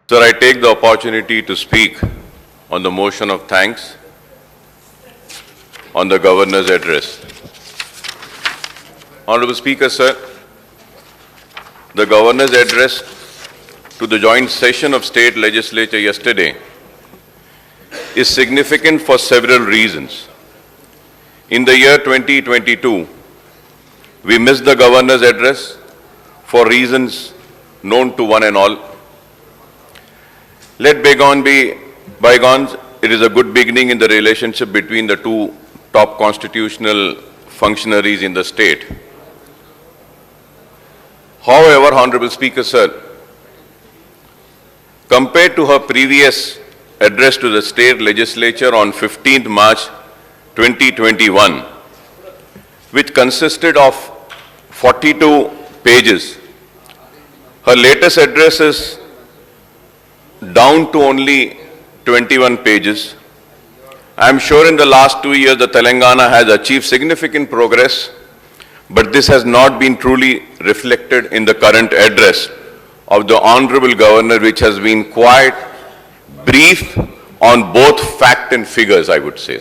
Sir, I take the opportunity to speak on the motion of thanks on the Governor's address. Honorable Speaker, sir, the Governor's address to the joint session of State Legislature yesterday is significant for several reasons. In the year 2022, we missed the Governor's address for reasons known to one and all. Let bygone be bygones. It is a good beginning in the relationship between the two top constitutional functionaries in the state. However, Honorable Speaker, sir, compared to her previous address to the state legislature on 15th March 2021, which consisted of 42 pages, her latest address is down to only 21 pages. I am sure in the last 2 years the Telangana has achieved significant progress, but this has not been truly reflected in the current address of the Honorable Governor, which has been quite brief on both fact and figures, I would say.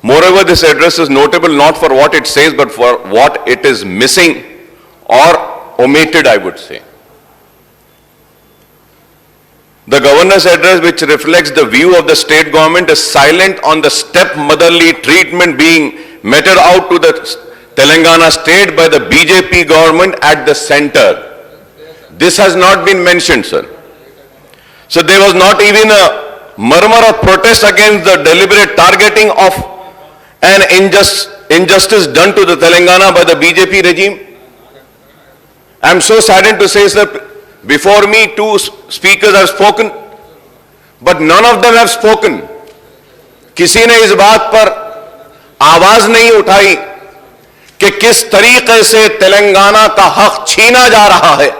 Moreover, this address is notable not for what it says, but for what it is missing or omitted, I would say. The Governor's address, which reflects the view of the state government, is silent on the stepmotherly treatment being meted out to the Telangana state by the BJP government at the center. This has not been mentioned, sir. So there was not even a murmur of protest against the deliberate targeting of an injustice done to the Telangana by the BJP regime. I am so saddened to say, sir, before me, two speakers have spoken, but none of them have spoken. किसी ने इस बात पर आवाज नहीं उठाई कि किस तरीके से तेलंगाना का हक छीना जा रहा है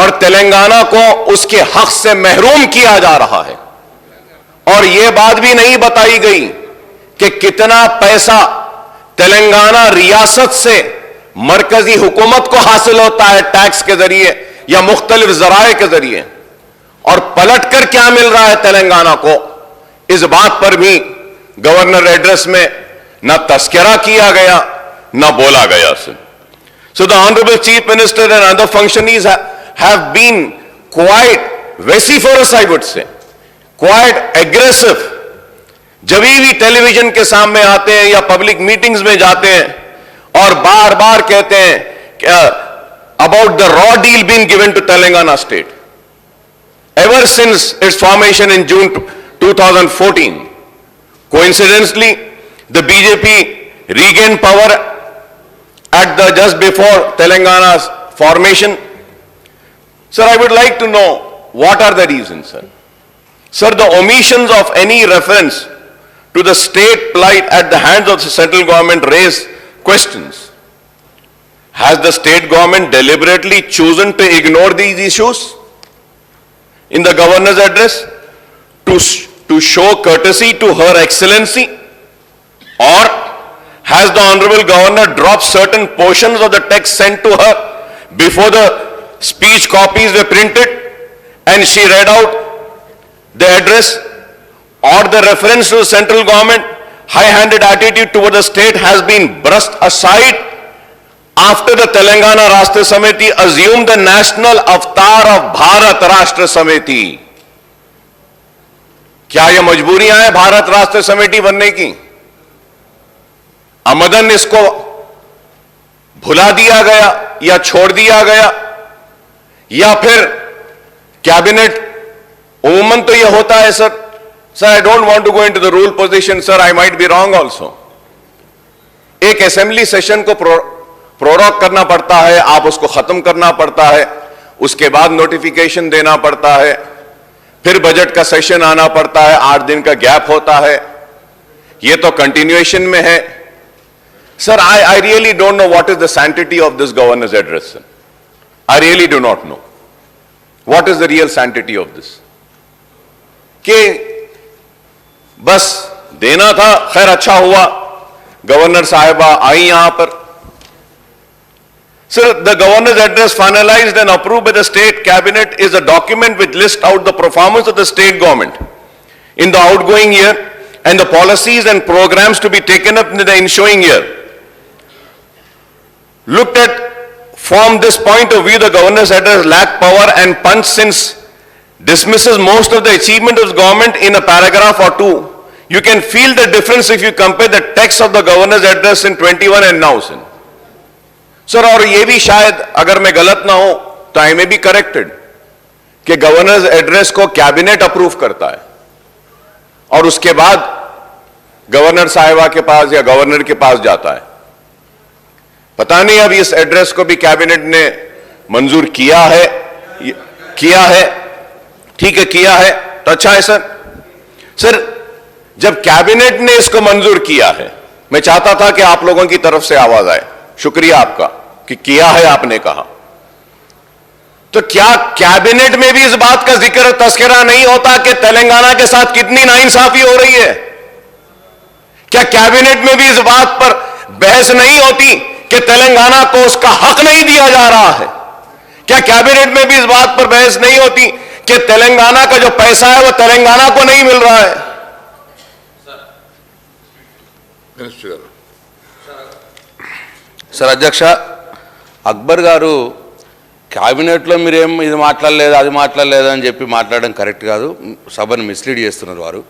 और तेलंगाना को उसके हक से महरूम किया जा रहा है। और यह बात भी नहीं बताई गई कि कितना पैसा तेलंगाना रियासत से मरकजी हुकूमत को हासिल होता है टैक्स के जरिए या मुख्तलिफ जराए के जरिए, और पलट कर क्या मिल रहा है तेलंगाना को, इस बात पर भी गवर्नर एड्रेस में न तस्करा किया गया न बोला गया। So the Honorable Chief Minister and other functionaries have been quite vociferous, I would say, quite aggressive. जब भी टेलीविजन के सामने आते हैं या पब्लिक मीटिंग्स में जाते हैं और बार बार कहते हैं about the raw deal being given to Telangana state. Ever since its formation in June 2014, coincidentally, the BJP regained power at the just before Telangana's formation. Sir, I would like to know what are the reasons, sir. Sir, the omissions of any reference to the state plight at the hands of the central government raise questions. Has the state government deliberately chosen to ignore these issues in the governor's address to show courtesy to Her Excellency? Or has the Honorable Governor dropped certain portions of the text sent to her before the speech copies were printed and she read out the address? Or the reference to the central government high-handed attitude toward the state has been brushed aside after the Telangana Rashtra Samiti assumed the national avatar of Bharat Rashtra Samiti? क्या ये मजबूरियां हैं भारत राष्ट्र समिति बनने की? आमदन इसको भुला दिया गया या छोड़ दिया गया, या फिर कैबिनेट उमूमन तो ये होता है sir. Sir, I don't want to go into the rule position, sir. I might be wrong also. एक असेंबली सेशन को प्रोरोग करना पड़ता है, आप उसको खत्म करना पड़ता है, उसके बाद नोटिफिकेशन देना पड़ता है, फिर बजट का सेशन आना पड़ता है, 8 दिन का गैप होता है, ये तो कंटिन्यूएशन में है. Sir, I really don't know what is the sanctity of this governor's address, sir. I really do not know. What is the real sanctity of this? कि बस देना था, खैर अच्छा हुआ गवर्नर साहिबा आई यहां पर. Sir, the governor's address finalized and approved by the state cabinet is a document which lists out the performance of the state government in the outgoing year and the policies and programs to be taken up in the ensuing year. Looked at from this point of view, the governor's address lacked power and punch since dismisses most of the achievement of government in a paragraph or two. You can feel the difference if you compare the text of the governor's address in 21 and now. Sir, और ये भी शायद अगर मैं गलत ना हो तो आई मे बी करेक्टेड कि गवर्नर्स एड्रेस को कैबिनेट अप्रूव करता है और उसके बाद गवर्नर साहिबा के पास या गवर्नर के पास जाता है. पता नहीं अब इस एड्रेस को भी कैबिनेट ने मंजूर किया है. ठीक है, किया है तो अच्छा है सर. सर, जब कैबिनेट ने इसको मंजूर किया है, मैं चाहता था कि आप लोगों की तरफ से आवाज आए. शुक्रिया आपका कि किया है आपने कहा. तो क्या कैबिनेट में भी इस बात का जिक्र तस्करा नहीं होता कि तेलंगाना के साथ कितनी नाइंसाफी हो रही है? क्या कैबिनेट में भी इस बात पर बहस नहीं होती कि तेलंगाना को उसका हक नहीं दिया जा रहा है? क्या कैबिनेट में भी इस बात पर बहस नहीं होती कि तेलंगाना का जो पैसा है वो तेलंगाना को नहीं मिल रहा है? సార్ అధ్యక్ష, అక్బర్ గారు క్యాబినెట్లో మీరేం ఇది మాట్లాడలేదు అది మాట్లాడలేదు అని చెప్పి మాట్లాడడం కరెక్ట్ కాదు. సభను మిస్లీడ్ చేస్తున్నారు వారు.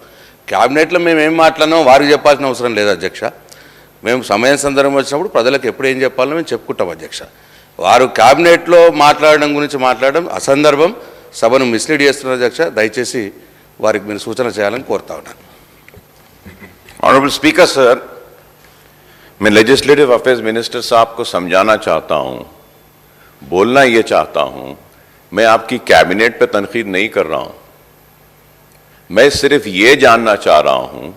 క్యాబినెట్లో మేము ఏం మాట్లాడినామో వారికి చెప్పాల్సిన అవసరం లేదు అధ్యక్ష. మేము సమయం సందర్భం వచ్చినప్పుడు ప్రజలకు ఎప్పుడు ఏం చెప్పాలో మేము చెప్పుకుంటాం అధ్యక్ష. వారు క్యాబినెట్లో మాట్లాడడం గురించి మాట్లాడడం అసందర్భం, సభను మిస్లీడ్ చేస్తున్నారు అధ్యక్ష. దయచేసి వారికి మీరు సూచన చేయాలని కోరుతా ఉన్నాను. ऑनरेबल स्पीकर सर, मैं लेजिस्लेटिव अफेयर्स मिनिस्टर साहब को समझाना चाहता हूं, बोलना ये चाहता हूं, मैं आपकी कैबिनेट पे तनकीद नहीं कर रहा हूं. मैं सिर्फ ये जानना चाह रहा हूं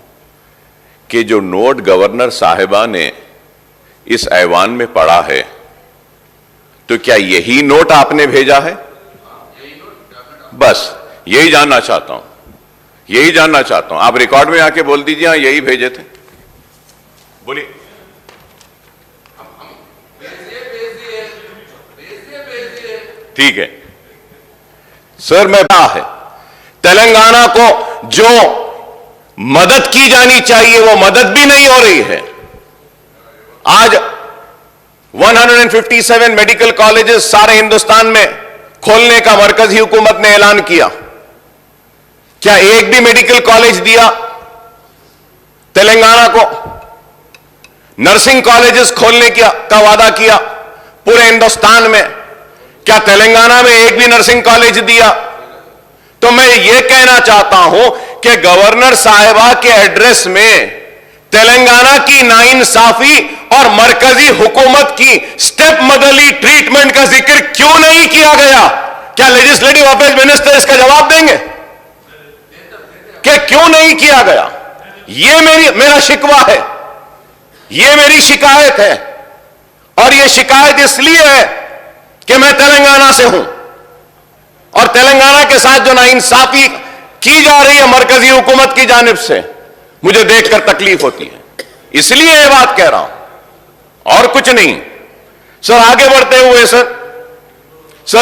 कि जो नोट गवर्नर साहिबा ने इस ऐवान में पढ़ा है, तो क्या यही नोट आपने भेजा है? बस यही जानना चाहता हूं, यही जानना चाहता हूं. आप रिकॉर्ड में आके बोल दीजिए हाँ यही भेजे थे. बोलिए. ठीक है सर, मैं है तेलंगाना को जो मदद की जानी चाहिए वो मदद भी नहीं हो रही है. आज 157 मेडिकल कॉलेजेस सारे हिंदुस्तान में खोलने का मरकजी हुकूमत ने ऐलान किया. क्या एक भी मेडिकल कॉलेज दिया तेलंगाना को? नर्सिंग कॉलेजेस खोलने का वादा किया पूरे हिंदुस्तान में. क्या तेलंगाना में एक भी नर्सिंग कॉलेज दिया? तो मैं यह कहना चाहता हूं कि गवर्नर साहिबा के एड्रेस में तेलंगाना की नाइंसाफी और मरकजी हुकूमत की स्टेप मदरली ट्रीटमेंट का जिक्र क्यों नहीं किया गया? क्या लेजिस्लेटिव अफेयर्स मिनिस्टर इसका जवाब देंगे कि क्यों नहीं किया गया? यह मेरा शिकवा है, यह मेरी शिकायत है. और यह शिकायत इसलिए है कि मैं तेलंगाना से हूं और तेलंगाना के साथ जो नाइंसाफी की जा रही है मरकजी हुकूमत की जानिब से, मुझे देखकर तकलीफ होती है. इसलिए यह बात कह रहा हूं और कुछ नहीं. सर, आगे बढ़ते हुए sir,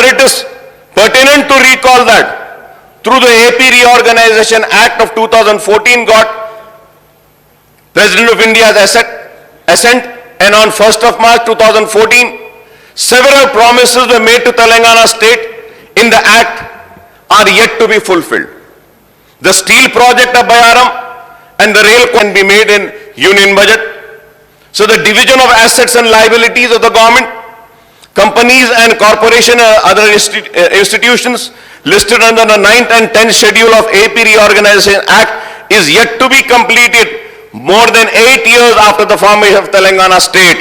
it is pertinent to recall that through the AP Reorganization Act of 2014 got President of India's assent, and on 1st of March 2014 several promises were made to Telangana state in the act are yet to be fulfilled. The steel project of Bayaram and the rail can be made in union budget. So the division of assets and liabilities of the government, companies and corporation and other institutions listed under the 9th and 10th schedule of AP Reorganization Act is yet to be completed more than 8 years after the formation of Telangana state.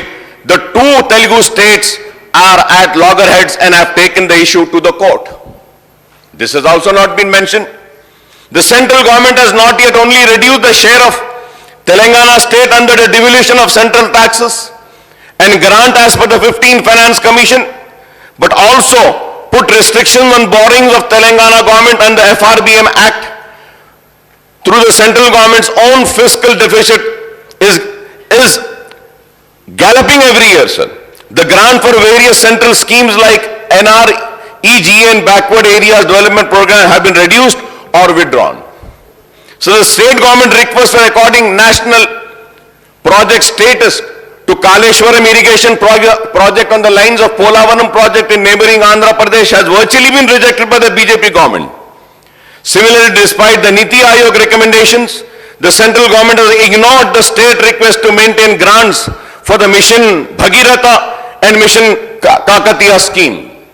The two Telugu states are at loggerheads and have taken the issue to the court. This has also not been mentioned. The central government has not yet only reduced the share of Telangana state under the devolution of central taxes and grant as per the 15th Finance Commission, but also put restrictions on borrowings of Telangana government under the FRBM Act. Through the central government's own fiscal deficit is galloping every year, sir. The grant for various central schemes like NREGA and Backward Areas Development Program have been reduced or withdrawn. So the state government request for according national project status to Kaleshwaram irrigation project on the lines of Polavanam project in neighboring Andhra Pradesh has virtually been rejected by the BJP government. Similarly, despite the Niti Aayog recommendations, the central government has ignored the state request to maintain grants for the Mission Bhagiratha and Mission Kakatiya scheme.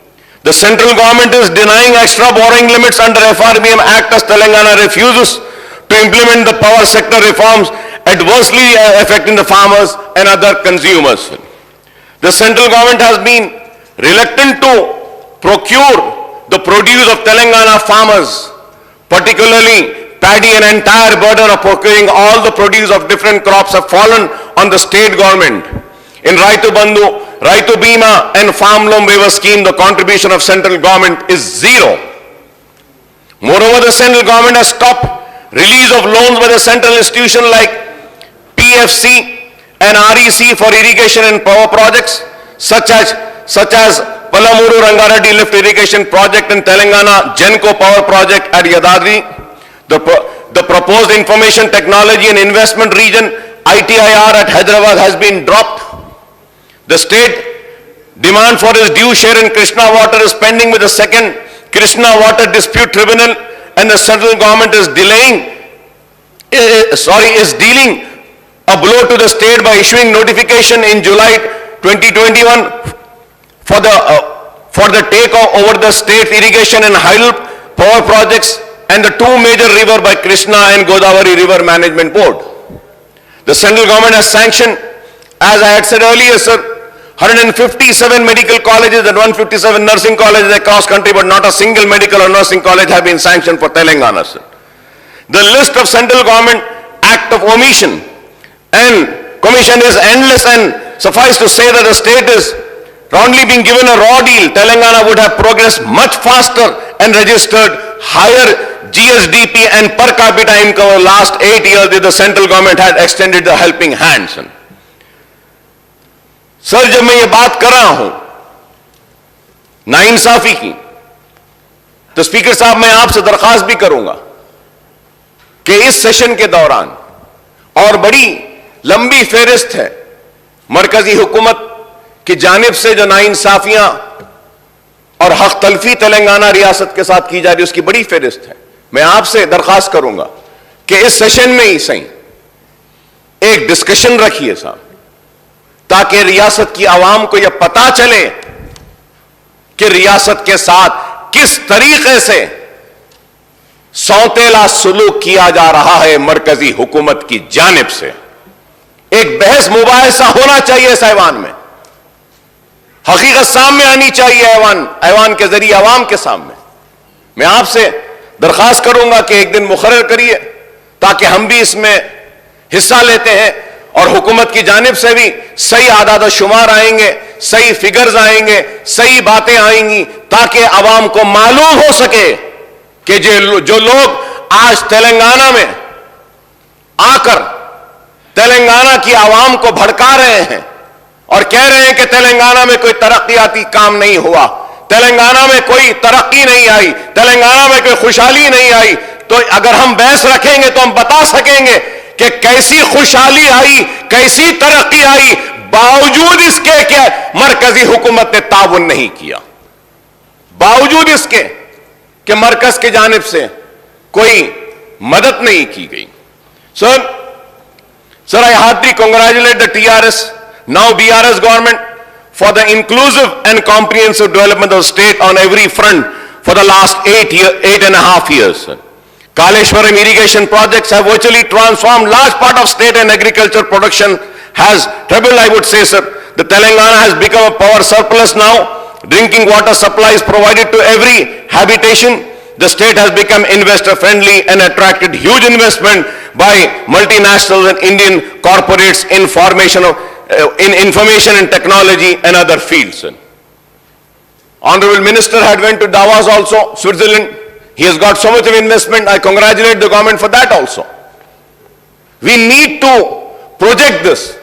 The central government is denying extra borrowing limits under FRBM Act as Telangana refuses to implement the power sector reforms adversely affecting the farmers and other consumers. The central government has been reluctant to procure the produce of Telangana farmers, particularly paddy. An entire burden of procuring all the produce of different crops have fallen on the state government. In Raitu Bandhu, Raitu Bima and Farm Loan Waiver Scheme, the contribution of central government is zero. Moreover, the central government has stopped release of loans by the central institution like PFC and REC for irrigation and power projects such as Palamuru Rangareddy Lift Irrigation Project in Telangana, Genco Power Project at Yadadri. The proposed Information Technology and Investment Region ITIR at Hyderabad has been dropped. The state demand for its due share in Krishna water is pending with the second Krishna Water Dispute Tribunal, and the central government is dealing a blow to the state by issuing notification in July 2021 for the takeover the state irrigation and hydel power projects and the two major rivers by Krishna and Godavari River Management Board. The central government has sanctioned, as I had said earlier, sir, 157 medical colleges and 157 nursing colleges across country, but not a single medical or nursing college have been sanctioned for Telangana, sir. The list of central government act of omission and commission is endless, and suffice to say that the state is only being given a raw deal. Telangana would have progressed much faster and registered higher GSDP and per capita income over the last 8 years if the central government had extended the helping hands. Sir, जब मैं ये बात कर रहा हूं नाइंसाफी की, तो स्पीकर साहब मैं आपसे दरखास्त भी करूंगा कि इस सेशन के दौरान, और बड़ी लंबी फेहरिस्त है मरकजी हुकूमत की जानिब से जो नाइंसाफियां और हक तलफी तेलंगाना रियासत के साथ की जा रही है, उसकी बड़ी फेहरिस्त है। मैं आपसे दरखास्त करूंगा कि इस सेशन में ही सही एक डिस्कशन रखिए साहब, ताकि रियासत की आवाम को यह पता चले कि रियासत के साथ किस तरीके से सौतेला सुलूक किया जा रहा है मरकजी हुकूमत की जानिब से। एक बहस मुबाहिसा होना चाहिए इस ऐवान में, हकीकत सामने आनी चाहिए ऐवान के जरिए आवाम के सामने। मैं आपसे दरखास्त करूंगा कि एक दिन मुकर्रर करिए ताकि हम भी इसमें हिस्सा लेते हैं और हुकूमत की जानिब से भी सही आदाद शुमार आएंगे, सही फिगर्स आएंगे, सही बातें आएंगी, ताकि आवाम को मालूम हो सके कि जो लोग आज तेलंगाना में आकर तेलंगाना की आवाम को भड़का रहे हैं और कह रहे हैं कि तेलंगाना में कोई तरक्याती काम नहीं हुआ, तेलंगाना में कोई तरक्की नहीं आई, तेलंगाना में कोई खुशहाली नहीं आई, तो अगर हम बहस रखेंगे तो हम बता सकेंगे कि कैसी खुशहाली आई, कैसी तरक्की आई, बावजूद इसके कि मरकजी हुकूमत ने ताउन नहीं किया, बावजूद इसके कि मरकज की जानिब से कोई मदद नहीं की गई। Sir, I heartily congratulate the TRS, now BRS government, for the inclusive and comprehensive development of the state on every front for the last 8.5 years. Kaleshwaram irrigation projects have virtually transformed large part of state and agriculture production has trebled, I would say, sir. The Telangana has become a power surplus now. Drinking water supply is provided to every habitation. The state has become investor friendly and attracted huge investment by multinationals and Indian corporates in formation of in information and technology and other fields. Honorable Minister had went to Davos also, Switzerland. He has got so much of investment. I congratulate the government for that also. We need to project this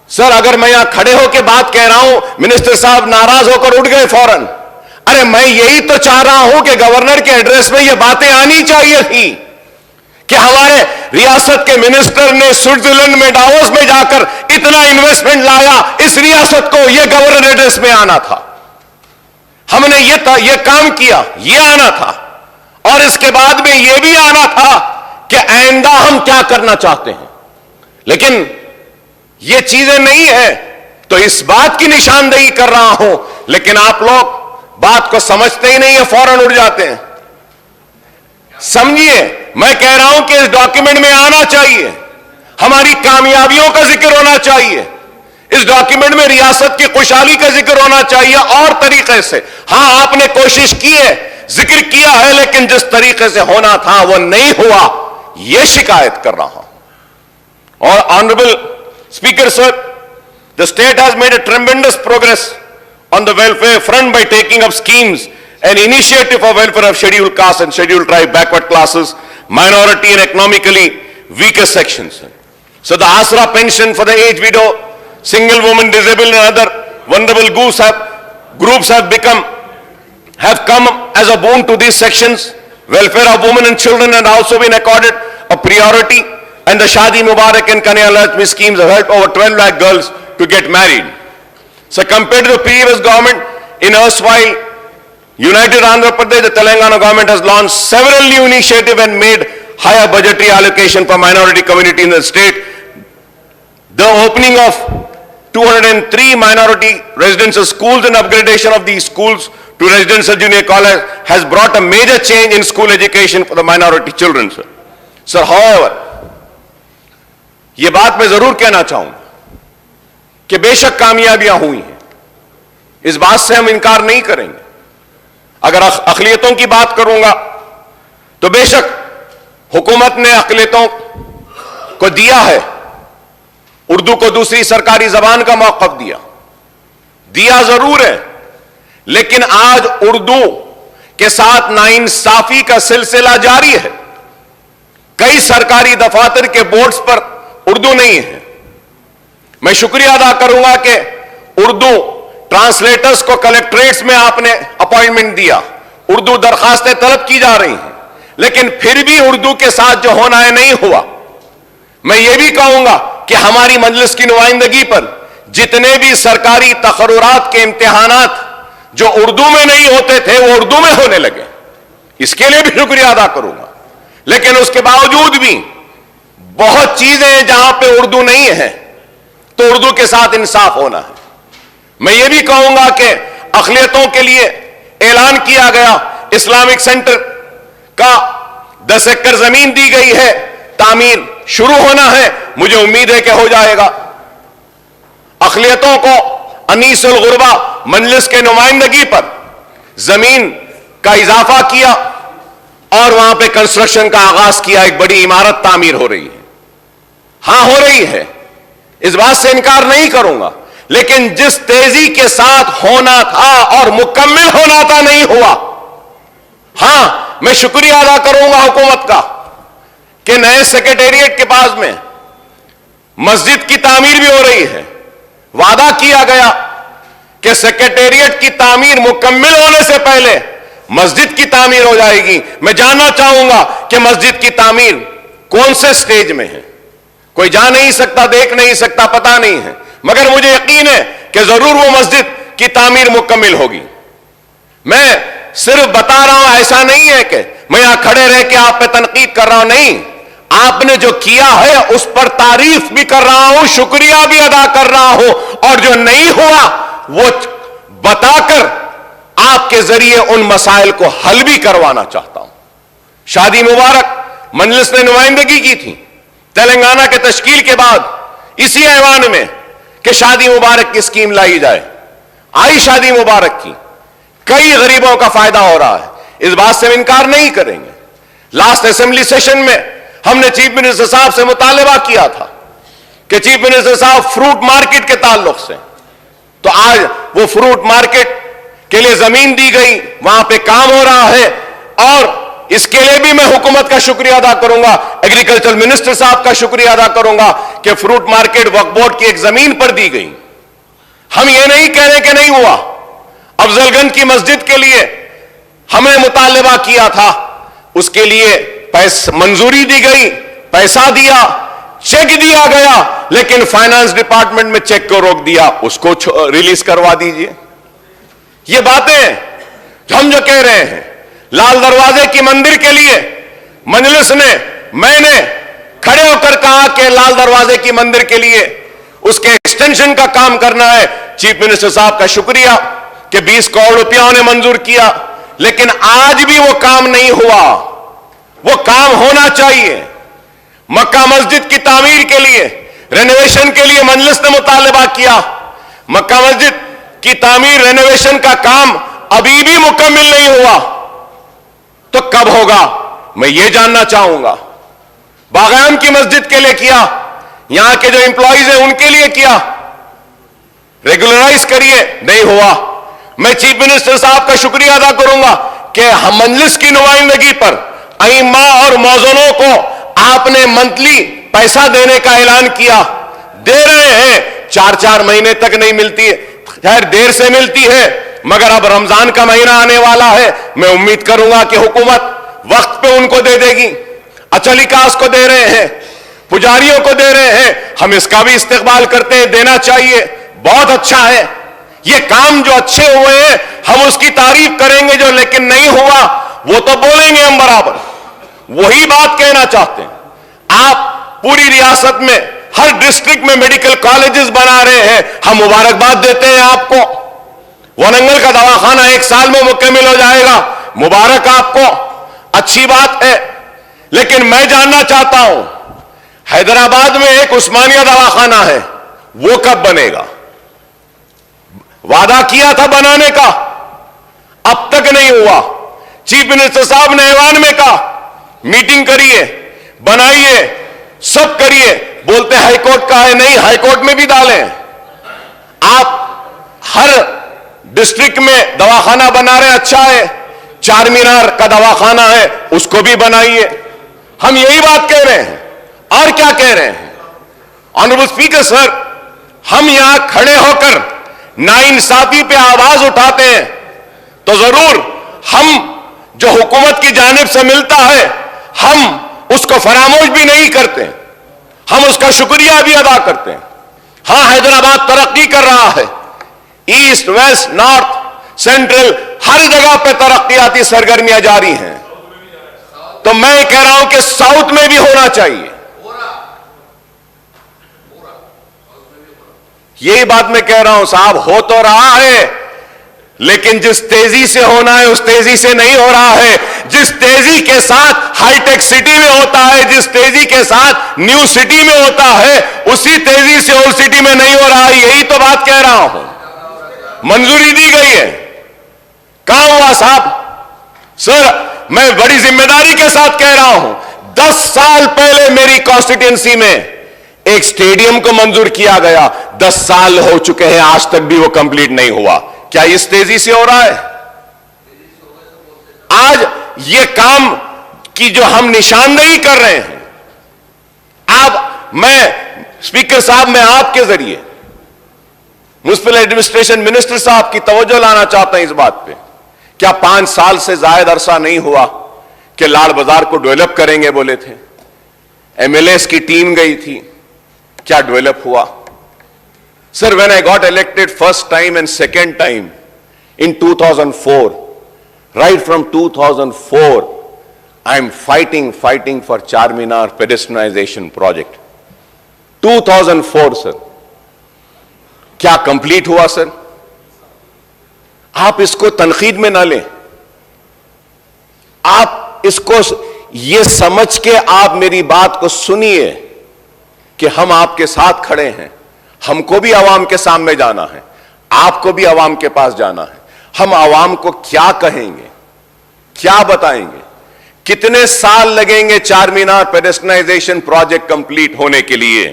sir अगर मैं यहां खड़े होकर बात कह रहा हूं, minister साहब नाराज होकर उठ गए फौरन। अरे मैं यही तो चाह रहा हूं कि गवर्नर के एड्रेस में ये बातें आनी चाहिए थी कि हमारे रियासत के मिनिस्टर ने स्विट्जरलैंड में डावोस में जाकर इतना इन्वेस्टमेंट लाया, इस रियासत को यह गवर्नर एड्रेस में आना था। हमने ये काम किया, ये आना था, और इसके बाद में यह भी आना था कि आइंदा हम क्या करना चाहते हैं। लेकिन ये चीजें नहीं है, तो इस बात की निशानदेही कर रहा हूं, लेकिन आप लोग बात को समझते ही नहीं है, फौरन उड़ जाते हैं। समझिए, मैं कह रहा हूं कि इस डॉक्यूमेंट में आना चाहिए, हमारी कामयाबियों का जिक्र होना चाहिए, इस डॉक्यूमेंट में रियासत की खुशहाली का जिक्र होना चाहिए और तरीके से। हां, आपने कोशिश की है, जिक्र किया है, लेकिन जिस तरीके से होना था वो नहीं हुआ, यह शिकायत कर रहा हूं। और honourable speaker sir, the state has made a ट्रेमेंडस progress on the welfare front by taking up schemes and initiative for welfare of scheduled caste and scheduled tribe, backward classes, minority and economically weaker sections. So the Asra pension for the aged widow, single woman, disabled and other vulnerable groups have come as a boon to these sections. Welfare of women and children has also been accorded a priority, and the Shadi Mubarak and Kanya Lakshmi schemes have helped over 12 lakh girls to get married. So compared to the previous government, in erstwhile United Andhra Pradesh, the Telangana government has launched several new initiatives and made higher budgetary allocation for minority community in the state. The opening of 203 minority residential schools and upgradation of these schools to residential junior college has brought a major change in school education for the minority children, sir. Sir, however, ये बात मैं जरूर कहना चाहूंगा कि बेशक कामयाबियां हुई हैं, इस बात से हम इनकार नहीं करेंगे। अगर अक़लियतों की बात करूंगा तो बेशक हुकूमत ने अक़लियतों को दिया है, उर्दू को दूसरी सरकारी जबान का मौक़िफ़ दिया जरूर है, लेकिन आज उर्दू के साथ नाइंसाफी का सिलसिला जारी है। कई सरकारी दफातर के बोर्ड्स पर उर्दू नहीं है। मैं शुक्रिया अदा करूंगा कि उर्दू ट्रांसलेटर्स को कलेक्ट्रेट्स में आपने अपॉइंटमेंट दिया, उर्दू दरखास्तें तलब की जा रही हैं, लेकिन फिर भी उर्दू के साथ जो होना है नहीं हुआ। मैं ये भी कहूंगा कि हमारी मजलिस की नुमाइंदगी पर जितने भी सरकारी तकर्रुरात के इम्तिहानात जो उर्दू में नहीं होते थे वो उर्दू में होने लगे, इसके लिए भी शुक्रिया अदा करूंगा। लेकिन उसके बावजूद भी बहुत चीजें हैं जहां पे उर्दू नहीं है, तो उर्दू के साथ इंसाफ होना है। मैं ये भी कहूंगा कि अक़लियतों के लिए ऐलान किया गया इस्लामिक सेंटर का 10 एकड़ जमीन दी गई है, तामीर शुरू होना है, मुझे उम्मीद है कि हो जाएगा। अक़लियतों को अनीसुल गुरबा मजलिस के नुमाइंदगी पर जमीन का इजाफा किया और वहां पे कंस्ट्रक्शन का आगाज किया, एक बड़ी इमारत तामीर हो रही है। हां, हो रही है, इस बात से इनकार नहीं करूंगा, लेकिन जिस तेजी के साथ होना था और मुकम्मल होना था नहीं हुआ। हां, मैं शुक्रिया अदा करूंगा हुकूमत का कि नए सेक्रेटेरिएट के पास में मस्जिद की तामीर भी हो रही है। वादा किया गया कि सेक्रेटेरिएट की तामीर मुकम्मल होने से पहले मस्जिद की तामीर हो जाएगी। मैं जानना चाहूंगा कि मस्जिद की तामीर कौन से स्टेज में है। कोई जा नहीं सकता, देख नहीं सकता, पता नहीं है, मगर मुझे यकीन है कि जरूर वो मस्जिद की तामीर मुकम्मल होगी। मैं सिर्फ बता रहा हूं, ऐसा नहीं है कि मैं यहां खड़े रह के आप पे तनकीद कर रहा हूं, नहीं, आपने जो किया है उस पर तारीफ भी कर रहा हूं, शुक्रिया भी अदा कर रहा हूं, और जो नहीं हुआ वो बताकर आपके जरिए उन मसाइल को हल भी करवाना चाहता हूं। शादी मुबारक मजलिस ने नुमाइंदगी की थी तेलंगाना के तश्कील के बाद इसी ऐवान में कि शादी मुबारक की स्कीम लाई जाए। आई शादी मुबारक की, कई गरीबों का फायदा हो रहा है, इस बात से हम इनकार नहीं करेंगे। लास्ट असेंबली सेशन में हमने चीफ मिनिस्टर साहब से मुतालबा किया था कि चीफ मिनिस्टर साहब फ्रूट मार्केट के ताल्लुक से, तो आज वो फ्रूट मार्केट के लिए जमीन दी गई, वहां पे काम हो रहा है, और इसके लिए भी मैं हुकूमत का शुक्रिया अदा करूंगा, एग्रीकल्चर मिनिस्टर साहब का शुक्रिया अदा करूंगा کہ فروٹ مارکیٹ وقف بورڈ کی ایک زمین پر دی گئی. ہم یہ نہیں کہہ رہے کہ نہیں ہوا. افضل گنج کی مسجد کے لیے ہم نے مطالبہ کیا تھا, اس کے لیے منظوری دی گئی, پیسہ دیا, چیک دیا گیا, لیکن فائنانس ڈپارٹمنٹ میں چیک کو روک دیا, اس کو ریلیز کروا دیجئے. یہ باتیں ہم جو کہہ رہے ہیں, لال دروازے کی مندر کے لیے مجلس نے, میں نے کھڑے ہو کر کہا کہ لال دروازے کی مندر کے لیے اس کے ایکسٹینشن کا کام کرنا ہے. چیف منسٹر صاحب کا شکریہ کہ 20 کروڑ روپیہ انہیں منظور کیا, لیکن آج بھی وہ کام نہیں ہوا. وہ کام ہونا چاہیے. مکہ مسجد کی تعمیر کے لیے, رینوویشن کے لیے مجلس نے مطالبہ کیا. مکہ مسجد کی تعمیر رینوویشن کا کام ابھی بھی مکمل نہیں ہوا, تو کب ہوگا میں یہ جاننا چاہوں گا. باغیان کی مسجد کے لیے کیا, یہاں کے جو امپلائیز ہیں ان کے لیے کیا, ریگولرائز کریے, نہیں ہوا. میں چیف منسٹر صاحب کا شکریہ ادا کروں گا کہ ہم مجلس کی نمائندگی پر ائمہ اور موذنوں کو آپ نے منتلی پیسہ دینے کا اعلان کیا. دے رہے ہیں, 4 مہینے تک نہیں ملتی ہے, خیر دیر سے ملتی ہے, مگر اب رمضان کا مہینہ آنے والا ہے, میں امید کروں گا کہ حکومت وقت پہ ان کو دے دے گی. اچلیکاس کو دے رہے ہیں, پجاریوں کو دے رہے ہیں, ہم اس کا بھی استقبال کرتے ہیں, دینا چاہیے, بہت اچھا ہے. یہ کام جو اچھے ہوئے ہیں ہم اس کی تعریف کریں گے, جو لیکن نہیں ہوا وہ تو بولیں گے ہم برابر. وہی بات کہنا چاہتے ہیں. آپ پوری ریاست میں ہر ڈسٹرکٹ میں میڈیکل کالجز بنا رہے ہیں, ہم مبارکباد دیتے ہیں آپ کو. ورنگل کا دواخانہ 1 سال میں مکمل ہو جائے گا, مبارک آپ کو, اچھی بات ہے. لیکن میں جاننا چاہتا ہوں, حیدرآباد میں ایک عثمانیہ دواخانہ ہے, وہ کب بنے گا؟ وعدہ کیا تھا بنانے کا, اب تک نہیں ہوا. چیف منسٹر صاحب نے ایوان میں کہا میٹنگ کریے, بنائیے, سب کریے, بولتے ہائی کورٹ کا ہے, نہیں ہائی کورٹ میں بھی ڈالیں. آپ ہر ڈسٹرکٹ میں دواخانہ بنا رہے, اچھا ہے. چار مینار کا دواخانہ ہے, اس کو بھی بنائیے. ہم یہی بات کہہ رہے ہیں, اور کیا کہہ رہے ہیں. آنریبل اسپیکر سر, ہم یہاں کھڑے ہو کر ناانصافی پہ آواز اٹھاتے ہیں تو ضرور ہم جو حکومت کی جانب سے ملتا ہے ہم اس کو فراموش بھی نہیں کرتے, ہم اس کا شکریہ بھی ادا کرتے ہیں. ہاں حیدرآباد ترقی کر رہا ہے, ایسٹ ویسٹ نارتھ سینٹرل ہر جگہ پہ ترقیاتی سرگرمیاں جاری ہیں. تو میں کہہ رہا ہوں کہ ساؤتھ میں بھی ہونا چاہیے. یہی بات میں کہہ رہا ہوں صاحب, ہو تو رہا ہے لیکن جس تیزی سے ہونا ہے اس تیزی سے نہیں ہو رہا ہے. جس تیزی کے ساتھ ہائی ٹیک سٹی میں ہوتا ہے, جس تیزی کے ساتھ نیو سٹی میں ہوتا ہے, اسی تیزی سے اولڈ سٹی میں نہیں ہو رہا ہے. یہی تو بات کہہ رہا ہوں. منظوری دی گئی ہے, کہاں ہوا صاحب؟ سر میں بڑی ذمہ داری کے ساتھ کہہ رہا ہوں, 10 سال پہلے میری کانسٹیٹوئنسی میں ایک سٹیڈیم کو منظور کیا گیا, 10 سال ہو چکے ہیں, آج تک بھی وہ کمپلیٹ نہیں ہوا. کیا اس تیزی سے ہو رہا ہے؟ آج یہ کام کی جو ہم نشاندہی کر رہے ہیں, میں اسپیکر صاحب میں آپ کے ذریعے میونسپل ایڈمنسٹریشن منسٹر صاحب کی توجہ لانا چاہتا ہوں اس بات پہ. کیا 5 سال سے زائد عرصہ نہیں ہوا کہ لاڑ بازار کو ڈیولپ کریں گے بولے تھے, MLAs کی ٹیم گئی تھی, کیا ڈیولپ ہوا؟ Sir, when I got elected first time and second time in 2004, right from 2004, I am fighting for Charminar pedestrianization project. 2004, sir. کیا کمپلیٹ ہوا سر؟ آپ اس کو تنقید میں نہ لیں, آپ اس کو یہ سمجھ کے آپ میری بات کو سنیے کہ ہم آپ کے ساتھ کھڑے ہیں. ہم کو بھی عوام کے سامنے جانا ہے, آپ کو بھی عوام کے پاس جانا ہے. ہم عوام کو کیا کہیں گے, کیا بتائیں گے, کتنے سال لگیں گے چار مینار پیڈسٹرائزیشن پروجیکٹ کمپلیٹ ہونے کے لیے؟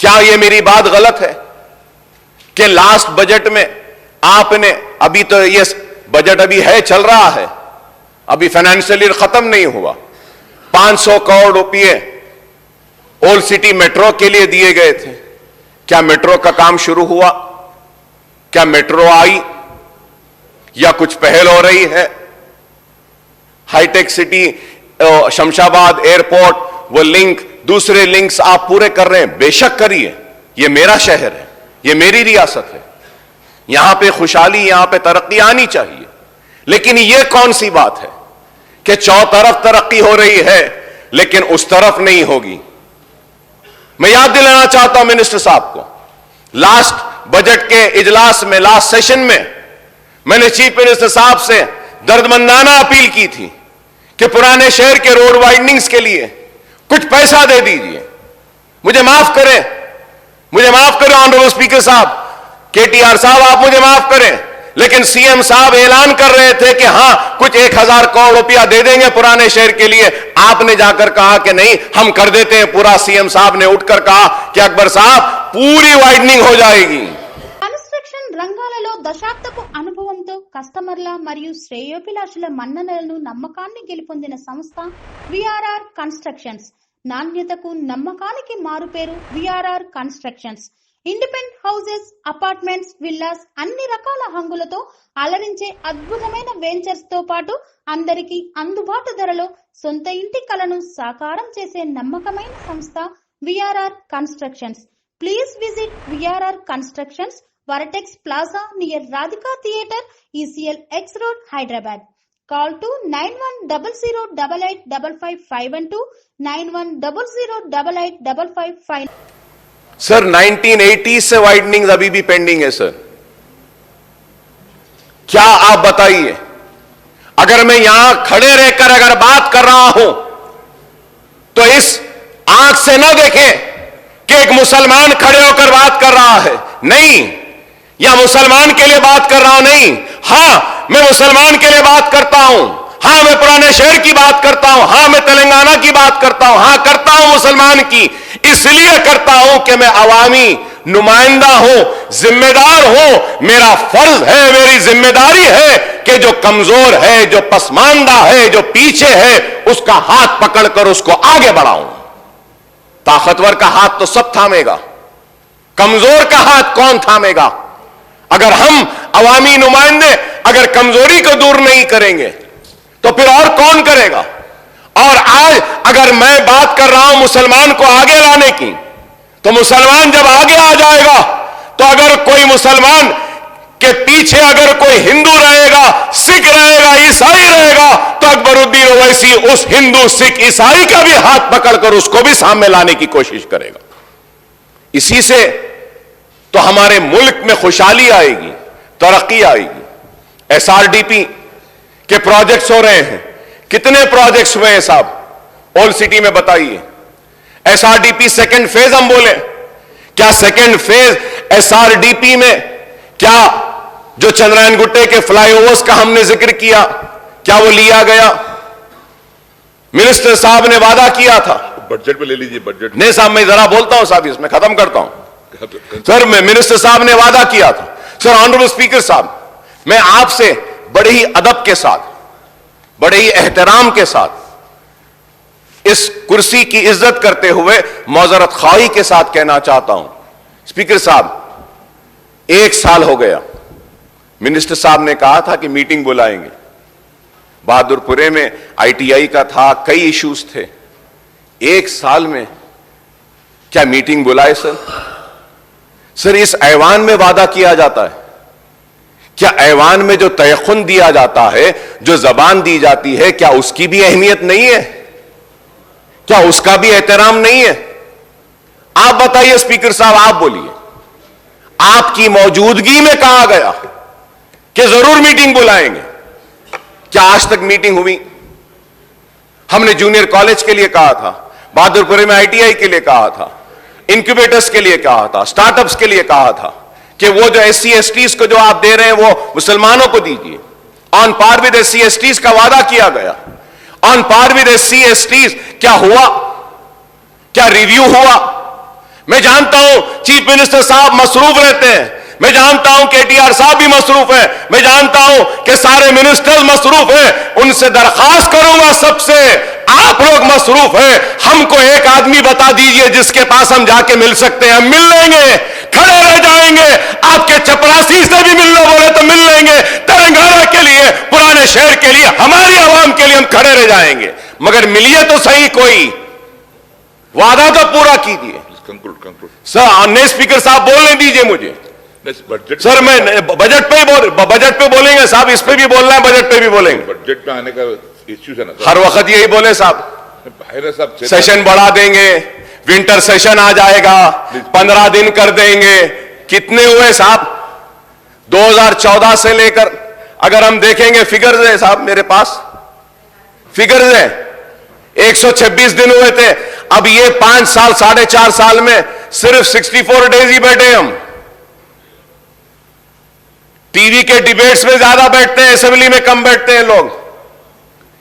کیا یہ میری بات غلط ہے کہ لاسٹ بجٹ میں آپ نے, ابھی تو یہ بجٹ ابھی ہے, چل رہا ہے, ابھی فائنینشیل ایئر ختم نہیں ہوا, 500 کروڑ روپئے ओल्ड सिटी मेट्रो के लिए दिए गए थे। क्या मेट्रो का काम शुरू हुआ? क्या मेट्रो आई या कुछ पहल हो रही है? हाईटेक सिटी, शमशाबाद एयरपोर्ट, वो लिंक, दूसरे लिंक्स आप पूरे कर रहे हैं, बेशक करिए, ये मेरा शहर है, ये मेरी रियासत है, यहां पे खुशहाली, यहां पे तरक्की आनी चाहिए। लेकिन ये कौन सी बात है कि चौतरफ तरक्की हो रही है लेकिन उस तरफ नहीं होगी? मैं याद दिलाना चाहता हूं मिनिस्टर साहब को, लास्ट बजट के इजलास में, लास्ट सेशन में मैंने चीफ मिनिस्टर साहब से दर्दमंदाना अपील की थी कि पुराने शहर के रोड वाइडनिंग्स के लिए कुछ पैसा दे दीजिए। मुझे माफ करें ऑनरेबल स्पीकर साहब, केटीआर साहब, आप मुझे माफ करें, लेकिन सीएम साहब ऐलान कर रहे थे कि हां कुछ 1000 करोड़ रुपया दे देंगे पुराने शहर के लिए। आपने जाकर कहा कि नहीं, हम कर देते हैं पूरा। सीएम साहब ने उठकर कहा कि अकबर साहब पूरी वाइडनिंग हो जाएगी। కన్స్ట్రక్షన్ రంగాలలో దశాబ్దపు అనుభవంతో కస్టమర్ల మరియు శ్రేయోభిలాషుల మన్ననలను నమ్మకాన్ని గెలుపొందిన సంస్థ విఆర్ఆర్ కన్స్ట్రక్షన్స్. నాణ్యతకు నమ్మకానికి మారుపేరు VRR constructions. Independent houses, apartments, villas, అన్ని రకాల హంగులతో అలరించే అద్భుతమైన వెంచర్స్ తో పాటు అందరికీ అందుబాటు ధరలో సొంత ఇంటి కలను సాకారం చేసే నమ్మకమైన సంస్థ VRR constructions. Please visit VRR Constructions, Varatex Plaza near Radhika Theatre, ECL X Road, Hyderabad. Call to 9100885552, 9100885559. Sir 1980 से वाइडनिंग अभी भी पेंडिंग है सर। क्या आप बताइए, अगर मैं यहां खड़े रहकर अगर बात कर रहा हूं तो इस आंख से न देखें कि एक मुसलमान खड़े होकर बात कर रहा है, नहीं, या मुसलमान के लिए बात कर रहा हूं, नहीं। हां, मैं मुसलमान के लिए बात करता हूं, हां मैं पुराने शहर की बात करता हूं, हां मैं तेलंगाना की बात करता हूं, हां करता हूं मुसलमान की, इसलिए करता हूं कि मैं अवामी नुमाइंदा हूं, जिम्मेदार हूं। मेरा फर्ज है, मेरी जिम्मेदारी है कि जो कमजोर है, जो पसमानदा है, जो पीछे है, उसका हाथ पकड़कर उसको आगे बढ़ाऊं। ताकतवर का हाथ तो सब थामेगा, कमजोर का हाथ कौन थामेगा? अगर हम अवामी नुमाइंदे अगर कमजोरी को दूर नहीं करेंगे तो फिर और कौन करेगा? और आज अगर मैं बात कर रहा हूं मुसलमान को आगे लाने की, तो मुसलमान जब आगे आ जाएगा तो अगर कोई मुसलमान के पीछे अगर कोई हिंदू रहेगा, सिख रहेगा, ईसाई रहेगा, तो अकबरुद्दीन ओवैसी उस हिंदू, सिख, ईसाई का भी हाथ पकड़कर उसको भी सामने लाने की कोशिश करेगा। इसी से तो हमारे मुल्क में खुशहाली आएगी, तरक्की आएगी। एसआरडीपी के प्रोजेक्ट्स हो रहे हैं, कितने प्रोजेक्ट्स हुए हैं साहब ओल्ड सिटी में बताइए? एसआरडीपी सेकंड फेज हम बोले, क्या सेकंड फेज एसआरडीपी में क्या जो चंद्रायन गुट्टे के फ्लाईओवर्स का हमने जिक्र किया, क्या वो लिया गया? मिनिस्टर साहब ने वादा किया था, बजट पे ले लीजिए बजट। नहीं साहब मैं जरा बोलता हूं साहब, इसमें खत्म करता हूं। सर मैं मिनिस्टर साहब ने वादा किया था। सर ऑनरेबल स्पीकर साहब, मैं आपसे बड़े ही अदब के साथ, बड़े ही एहतराम के साथ, इस कुर्सी की इज्जत करते हुए मौजरत ख्वाही के साथ कहना चाहता हूं, स्पीकर साहब 1 साल हो गया, मिनिस्टर साहब ने कहा था कि मीटिंग बुलाएंगे, बहादुरपुरे में आईटीआई का था, कई इश्यूज थे। 1 साल में क्या मीटिंग बुलाए सर? सर इस ऐवान में वादा किया जाता है, क्या ऐवान में जो तयखुन दिया जाता है, जो जबान दी जाती है, क्या उसकी भी अहमियत नहीं है? क्या उसका भी एहतराम नहीं है? आप बताइए स्पीकर साहब, आप बोलिए, आपकी मौजूदगी में कहा गया कि जरूर मीटिंग बुलाएंगे, क्या आज तक मीटिंग हुई? हमने जूनियर कॉलेज के लिए कहा था, बहादुरपुरे में आईटीआई के लिए कहा था, इंक्यूबेटर्स के लिए कहा था, स्टार्टअप्स के लिए कहा था कि वो जो एससी एसटीज को जो आप दे रहे हैं वो मुसलमानों को दीजिए। On par with SC STs का वादा किया गया, on par with SC STs क्या हुआ? क्या रिव्यू हुआ? मैं जानता हूं चीफ मिनिस्टर साहब मसरूफ रहते हैं, मैं जानता हूं केटीआर साहब भी मसरूफ है, मैं जानता हूं कि सारे मिनिस्टर्स मसरूफ हैं। उनसे दरखास्त करूंगा सबसे, आप आप लोग मसरूफ है, हमको एक आदमी बता दीजिए जिसके पास हम जाके मिल सकते हैं, हम मिल लेंगे, खड़े रह जाएंगे, आपके चपरासी से भी मिलना बोले तो मिल लेंगे, तेलंगाना के लिए, पुराने शहर के लिए, हमारी आवाम के लिए हम खड़े रह जाएंगे, मगर मिलिए तो सही, कोई वादा तो पूरा कीजिए। Conclude. सर नए स्पीकर साहब बोलने दीजिए मुझे। Next budget. सर मैं बजट पे बोलेंगे साहब, इस पे भी बोलना है, बजट पे भी बोलेंगे, बजट में आने का इश्यू है ना सर। हर वक्त यही बोले साहब, भाई साहब सेशन बढ़ा देंगे, विंटर सेशन आ जाएगा, 15 दिन कर देंगे, कितने हुए साहब 2014 से लेकर, अगर हम देखेंगे फिगर्स है साहब, मेरे पास फिगर्स है, 126 दिन हुए थे, अब ये 5 साल 4.5 साल में सिर्फ 64 डेज ही बैठे हम। टीवी के डिबेट्स में ज्यादा बैठते हैं, असेंबली में कम बैठते हैं लोग।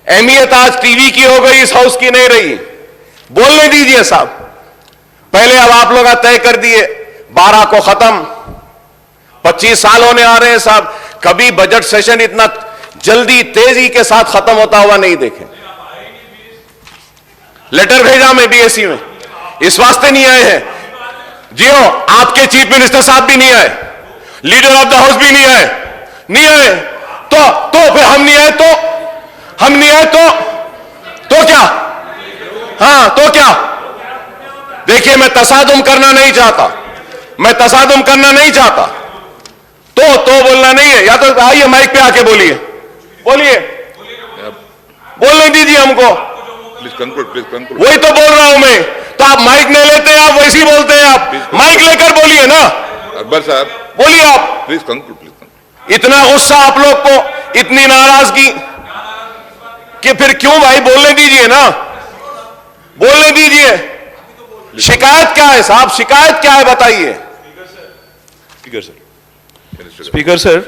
अहमियत आज टीवी की हो गई, इस हाउस की नहीं रही। बोलने दीजिए साहब, पहले अब आप लोग तय कर दिए 12 को खत्म, 25 साल होने आ रहे हैं साहब, कभी बजट सेशन इतना जल्दी तेजी के साथ खत्म होता हुआ नहीं देखे। लेटर भेजा मैं बीएससी में, इस वास्ते नहीं आए हैं जी हो, आपके चीफ मिनिस्टर साहब भी नहीं आए, लीडर ऑफ द हाउस भी नहीं आए, तो फिर हम नहीं आए तो क्या, हाँ तो क्या। देखिए मैं तसादुम करना नहीं चाहता, तो बोलना नहीं है, या तो आइए माइक पे आके बोलिए, बोलने दीजिए हमको। Please conclude. वही तो बोल रहा हूं मैं, तो आप माइक नहीं लेते, आप वैसे ही बोलते हैं, आप माइक लेकर बोलिए ना, अकबर साहब बोलिए आप। Please conclude. इतना गुस्सा आप लोग को, इतनी नाराजगी कि फिर क्यों भाई, बोलने दीजिए ना, बोलने दीजिए। शिकायत क्या है साहब, शिकायत क्या है बताइए। స్పీకర్ సార్,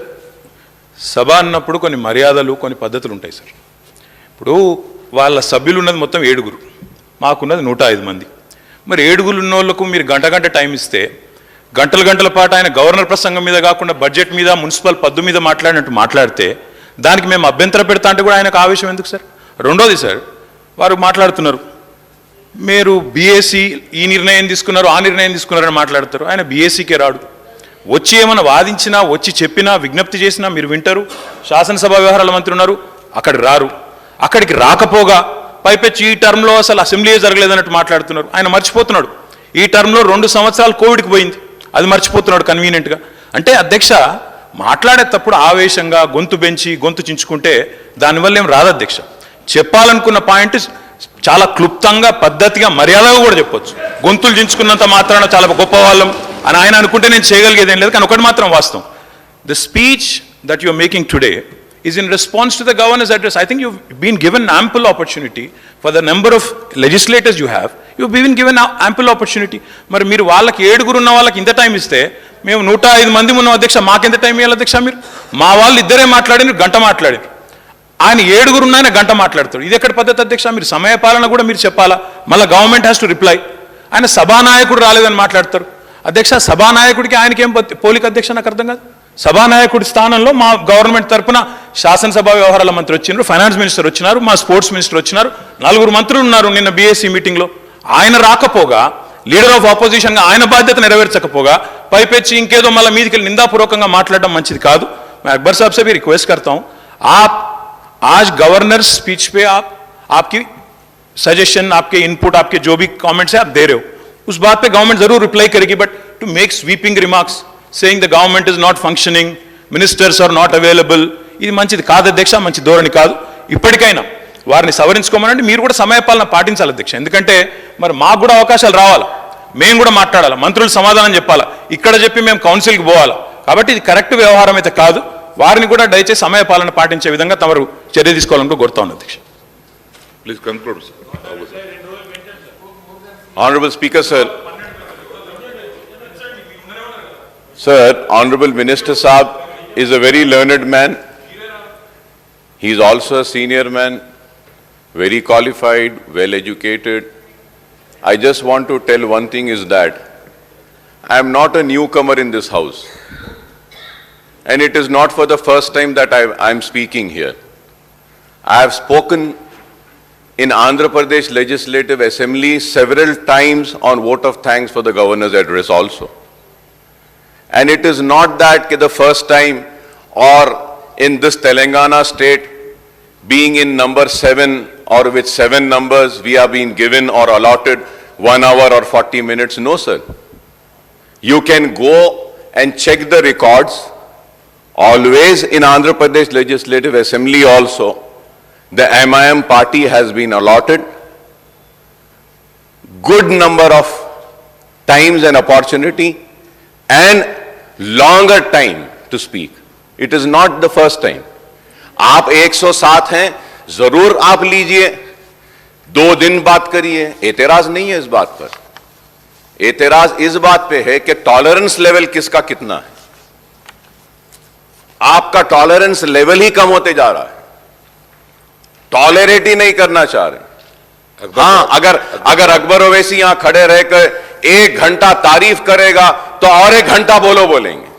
సభ అన్నప్పుడు కొన్ని మర్యాదలు కొన్ని పద్ధతులు ఉంటాయి సార్. ఇప్పుడు వాళ్ళ సభ్యులు ఉన్నది మొత్తం 7, మాకున్నది 105 మంది. మరి 7 ఉన్న వాళ్ళకు మీరు గంట టైం ఇస్తే గంటల పాటు ఆయన గవర్నర్ ప్రసంగం మీద కాకుండా బడ్జెట్ మీద, మున్సిపల్ పద్దు మీద మాట్లాడినట్టు మాట్లాడితే దానికి మేము అభ్యంతరం పెడతా అంటే కూడా ఆయనకు ఆవేశం ఎందుకు సార్? రెండోది సార్, వారు మాట్లాడుతున్నారు మీరు బీఏసీ ఈ నిర్ణయం తీసుకున్నారు, ఆ నిర్ణయం తీసుకున్నారని మాట్లాడతారు. ఆయన బీఏసీకే రాడు, వచ్చి ఏమైనా వాదించినా, వచ్చి చెప్పినా, విజ్ఞప్తి చేసినా మీరు వింటారు. శాసనసభ వ్యవహారాల మంత్రి ఉన్నారు, అక్కడికి రారు. అక్కడికి రాకపోగా పైపెచ్చి ఈ టర్మ్లో అసలు అసెంబ్లీయే జరగలేదన్నట్టు మాట్లాడుతున్నారు. ఆయన మర్చిపోతున్నాడు ఈ టర్మ్లో 2 సంవత్సరాలు కోవిడ్కి పోయింది, అది మర్చిపోతున్నాడు కన్వీనియంట్గా. అంటే అధ్యక్ష మాట్లాడేటప్పుడు ఆవేశంగా గొంతు పెంచి గొంతు చించుకుంటే దానివల్ల ఏం రాదు అధ్యక్ష. చెప్పాలనుకున్న పాయింట్ చాలా క్లుప్తంగా, పద్ధతిగా, మర్యాదగా కూడా చెప్పొచ్చు. గొంతులు చించుకున్నంత మాత్రాన చాలా గొప్ప వాళ్ళం అని ఆయన అనుకుంటే నేను చేయగలిగేది ఏం లేదు. కానీ ఒకటి మాత్రం వాస్తవం, the speech that you are making today is in response to the governor's address. I think you've been given ample opportunity for the number of legislators you have. You've been given ample opportunity. మరి మీరు వాళ్ళకి 7 ఉన్న వాళ్ళకి ఇంత time ఇస్తే మేము 105 మంది ఉన్నాం అధ్యక్ష, మాకెంత టైం ఇవ్వాలి అధ్యక్ష? మీరు మా వాళ్ళు ఇద్దరే మాట్లాడినారు, గంట మాట్లాడారు. ఆయన 7 ఉన్న ఆయన గంట మాట్లాడతాడు. ఇది ఎక్కడ పద్ధతి అధ్యక్ష? మీరు సమయపాలన కూడా మీరు చెప్పాలా, మళ్ళీ గవర్నమెంట్ హ్యాస్ టు రిప్లై. ఆయన సభానాయకుడు రాలేదని మాట్లాడతారు అధ్యక్ష. సభానాయకుడికి ఆయనకి ఏం పోలిక అధ్యక్ష? నాకు అర్థం కాదు. సభానాయకుడి స్థానంలో మా గవర్నమెంట్ తరఫున శాసనసభ వ్యవహారాల మంత్రి వచ్చినారు, ఫైనాన్స్ మినిస్టర్ వచ్చినారు, మా స్పోర్ట్స్ మినిస్టర్ వచ్చినారు, 4 మంత్రులు ఉన్నారు నిన్న బీఎస్సీ మీటింగ్లో. ఆయన రాకపోగా, లీడర్ ఆఫ్ ఆపోజిషన్గా ఆయన బాధ్యత నెరవేర్చకపోగా పైపెచ్చి ఇంకేదో మళ్ళీ మీదికి వెళ్ళి నిందాపూర్వకంగా మాట్లాడడం మంచిది కాదు. मैं अकबर साहब से भी रिक्वेस्ट करता हूं, आप आज गवर्नर स्पीच पे आपकी सजेशन, आपके इनपुट, आपके जो भी कमेंट्स है आप दे रहे हो, उस बात पे गवर्नमेंट जरूर रिप्लाई करेगी. But to make sweeping remarks saying the government is not functioning, ministers are not available, ఇది మంచిది కాదు అధ్యక్ష, మంచి ధోరణి కాదు. ఇప్పటికైనా వారిని సవరించుకోమనండి. మీరు కూడా సమయపాలన పాటించాలి అధ్యక్ష. ఎందుకంటే మరి మాకు కూడా అవకాశాలు రావాలి, మేము కూడా మాట్లాడాలి, మంత్రులు సమాధానం చెప్పాలా, ఇక్కడ చెప్పి మేము కౌన్సిల్కి పోవాలా. కాబట్టి ఇది కరెక్ట్ వ్యవహారం అయితే కాదు. వారిని కూడా దయచేసి సమయపాలన పాటించే విధంగా తమరు చర్య తీసుకోవాలని కోరుతా ఉన్నాను అధ్యక్ష. Please conclude. Honorable Speaker, sir. Sir, Honorable Minister Saab is a very learned man. He is also a senior man, very qualified, well educated. I just want to tell one thing is that I am not a newcomer in this house. And it is not for the first time that I am speaking here. I have spoken in Andhra Pradesh Legislative Assembly several times on vote of thanks for the governor's address also. And it is not that the first time or in this Telangana state being in number 7 or with 7 numbers we are being given or allotted 1 hour or 40 minutes. No, sir. You can go and check the records. Always in Andhra Pradesh Legislative Assembly also, the MIM party has been allotted good number of times and opportunity and longer time to speak. It is not the first time. आप 107 हैं, जरूर आप लीजिए, 2 दिन बात करिए, एतराज नहीं है इस बात पर। एतराज इस बात पे है कि टॉलरेंस लेवल किसका कितना है। आपका टॉलरेंस लेवल ही कम होते जा रहा है, टॉलरेट ही नहीं करना चाह रहे। हां, अगर अकबर ओवैसी यहां खड़े रहकर 1 घंटा तारीफ करेगा तो और 1 घंटा बोलेंगे।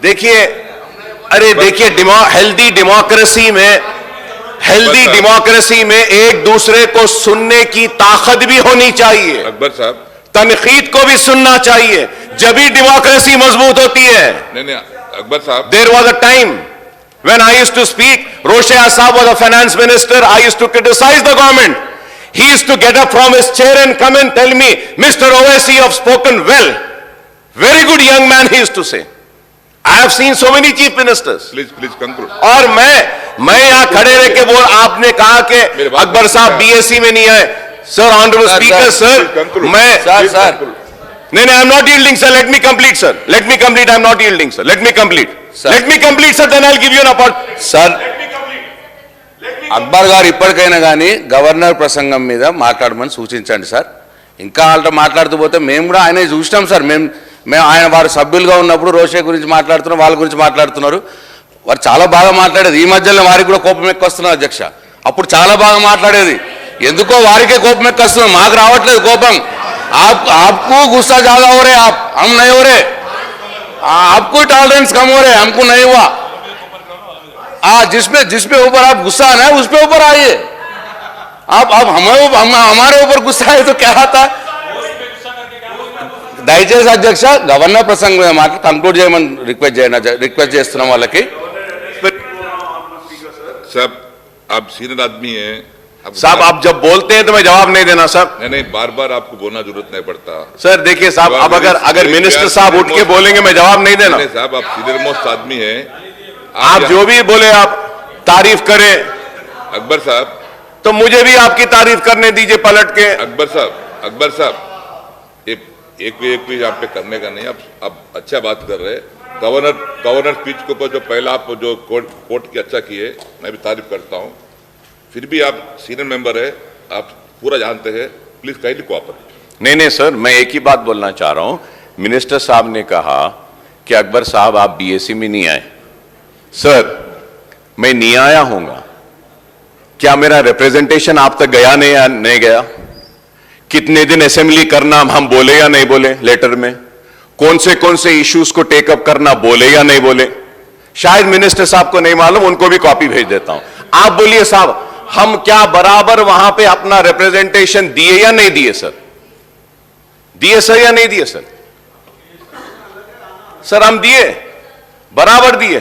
देखिए, अरे देखिए, हेल्दी डेमोक्रेसी में एक दूसरे को सुनने की ताकत भी होनी चाहिए। अकबर साहब, तनकीद को भी सुनना चाहिए, जब ही डेमोक्रेसी मजबूत होती है। नहीं, अकबर साहब, There was a time when I used to speak, Roshia Saab was a finance minister, I used to criticize the government. He used to get up from his chair and come and tell me, Mr. Owaisi, you have spoken well. Very good young man, he used to say. I have seen so many chief ministers. Please conclude. और मैं यहाँ खड़े रह के बोल, आपने कहा कि अकबर साहब बीएससी में नहीं आए। सर, ऑनरेबल स्पीकर सर, मैं सर नहीं, I am not yielding, sir. Let me complete, sir. Let me complete. I am not yielding, sir. Let me complete. Sir. Let me complete, sir. Then I'll give you an opportunity. Sir, Akbar గారు ఇప్పటికైనా కానీ governor ప్రసంగం మీద మాట్లాడమని సూచించండి sir. ఇంకా వాళ్ళతో మాట్లాడుతూ పోతే మేము కూడా ఆయన చూసినాం సార్. మేము ఆయన వారు సభ్యులుగా ఉన్నప్పుడు రోషే గురించి మాట్లాడుతున్నారు, వాళ్ళ గురించి మాట్లాడుతున్నారు. వారు చాలా బాగా మాట్లాడేది. ఈ మధ్యలో వారికి కూడా కోపం ఎక్కువస్తున్నారు అధ్యక్ష. అప్పుడు చాలా బాగా మాట్లాడేది. ఎందుకో వారికే కోపం ఎక్కువస్తుంది, మాకు రావట్లేదు కోపం. आपको गुस्सा ज्यादा हो रहे, हम नहीं हो रहे। आपको टॉलरेंस कम हो रहे, हमको नहीं हुआ। जिसपे ऊपर आप गुस्सा आना है उस पे ऊपर आइए। आप हमारे ऊपर गुस्सा है तो क्या आता है? దయచేసి అధ్యక్ష గవర్నర్ ప్రసంగం మీద మాట కంక్లూడ్ చేయమని రిక్వెస్ట్ చేస్తున్నాం వాళ్ళకి। साहब, आप सीनियर आदमी हैं साहब, आप जब बोलते हैं तो मैं जवाब नहीं देना साहब। नहीं, बार बार आपको बोलना जरूरत नहीं पड़ता। सर देखिए साहब, अब अगर मिनिस्टर साहब उठ के बोलेंगे मैं जवाब नहीं देना। नहीं साहब, आप सीनियर मोस्ट आदमी हैं। आप जो भी बोले आप तारीफ करें। अकबर साहब, तो मुझे भी आपकी तारीफ करने दीजिए पलट के। अकबर साहब, एक भी यहाँ पे करने का नहीं। आप अच्छा बात कर रहे हैं। गवर्नर स्पीच के ऊपर जो पहला आप जो कोर्ट की अच्छा किए, मैं भी तारीफ करता हूँ। फिर भी आप सीनियर मेंबर है, आप पूरा जानते हैं। Please kindly cooperate. नहीं सर, मैं एक ही बात बोलना चाह रहा हूं। मिनिस्टर साहब ने कहा कि अकबर साहब आप बीएससी में नहीं आए। सर, मैं नहीं आया हूंगा, क्या मेरा रिप्रेजेंटेशन आप तक गया नहीं गया? कितने दिन असेंबली करना हम बोले या नहीं बोले लेटर में? कौन से इश्यूज को टेकअप करना बोले या नहीं बोले? शायद मिनिस्टर साहब को नहीं मालूम, उनको भी कॉपी भेज देता हूं। आप बोलिए साहब, हम क्या बराबर वहां पे अपना रिप्रेजेंटेशन दिए या नहीं दिए सर? दिए सर या नहीं दिए सर? सर हम दिए, बराबर दिए।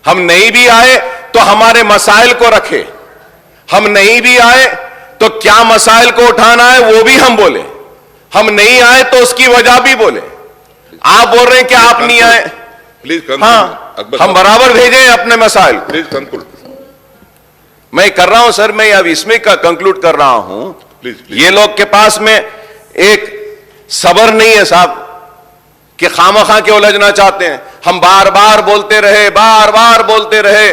हम नहीं भी आए तो हमारे मसाइल को रखे। हम नहीं भी आए तो क्या मसाइल को उठाना है वो भी हम बोले। हम नहीं आए तो उसकी वजह भी बोले। आप बोल रहे हैं कि आप नहीं आए। प्लीज हाँ, हम बराबर भेजे अपने मसाइल। Please conclude. मैं कर रहा हूं सर, मैं अब इसमें का कंक्लूड कर रहा हूं। प्लीज। ये लोग के पास में एक सब्र नहीं है साहब कि खामखा के उलझना चाहते हैं। हम बार बार बोलते रहे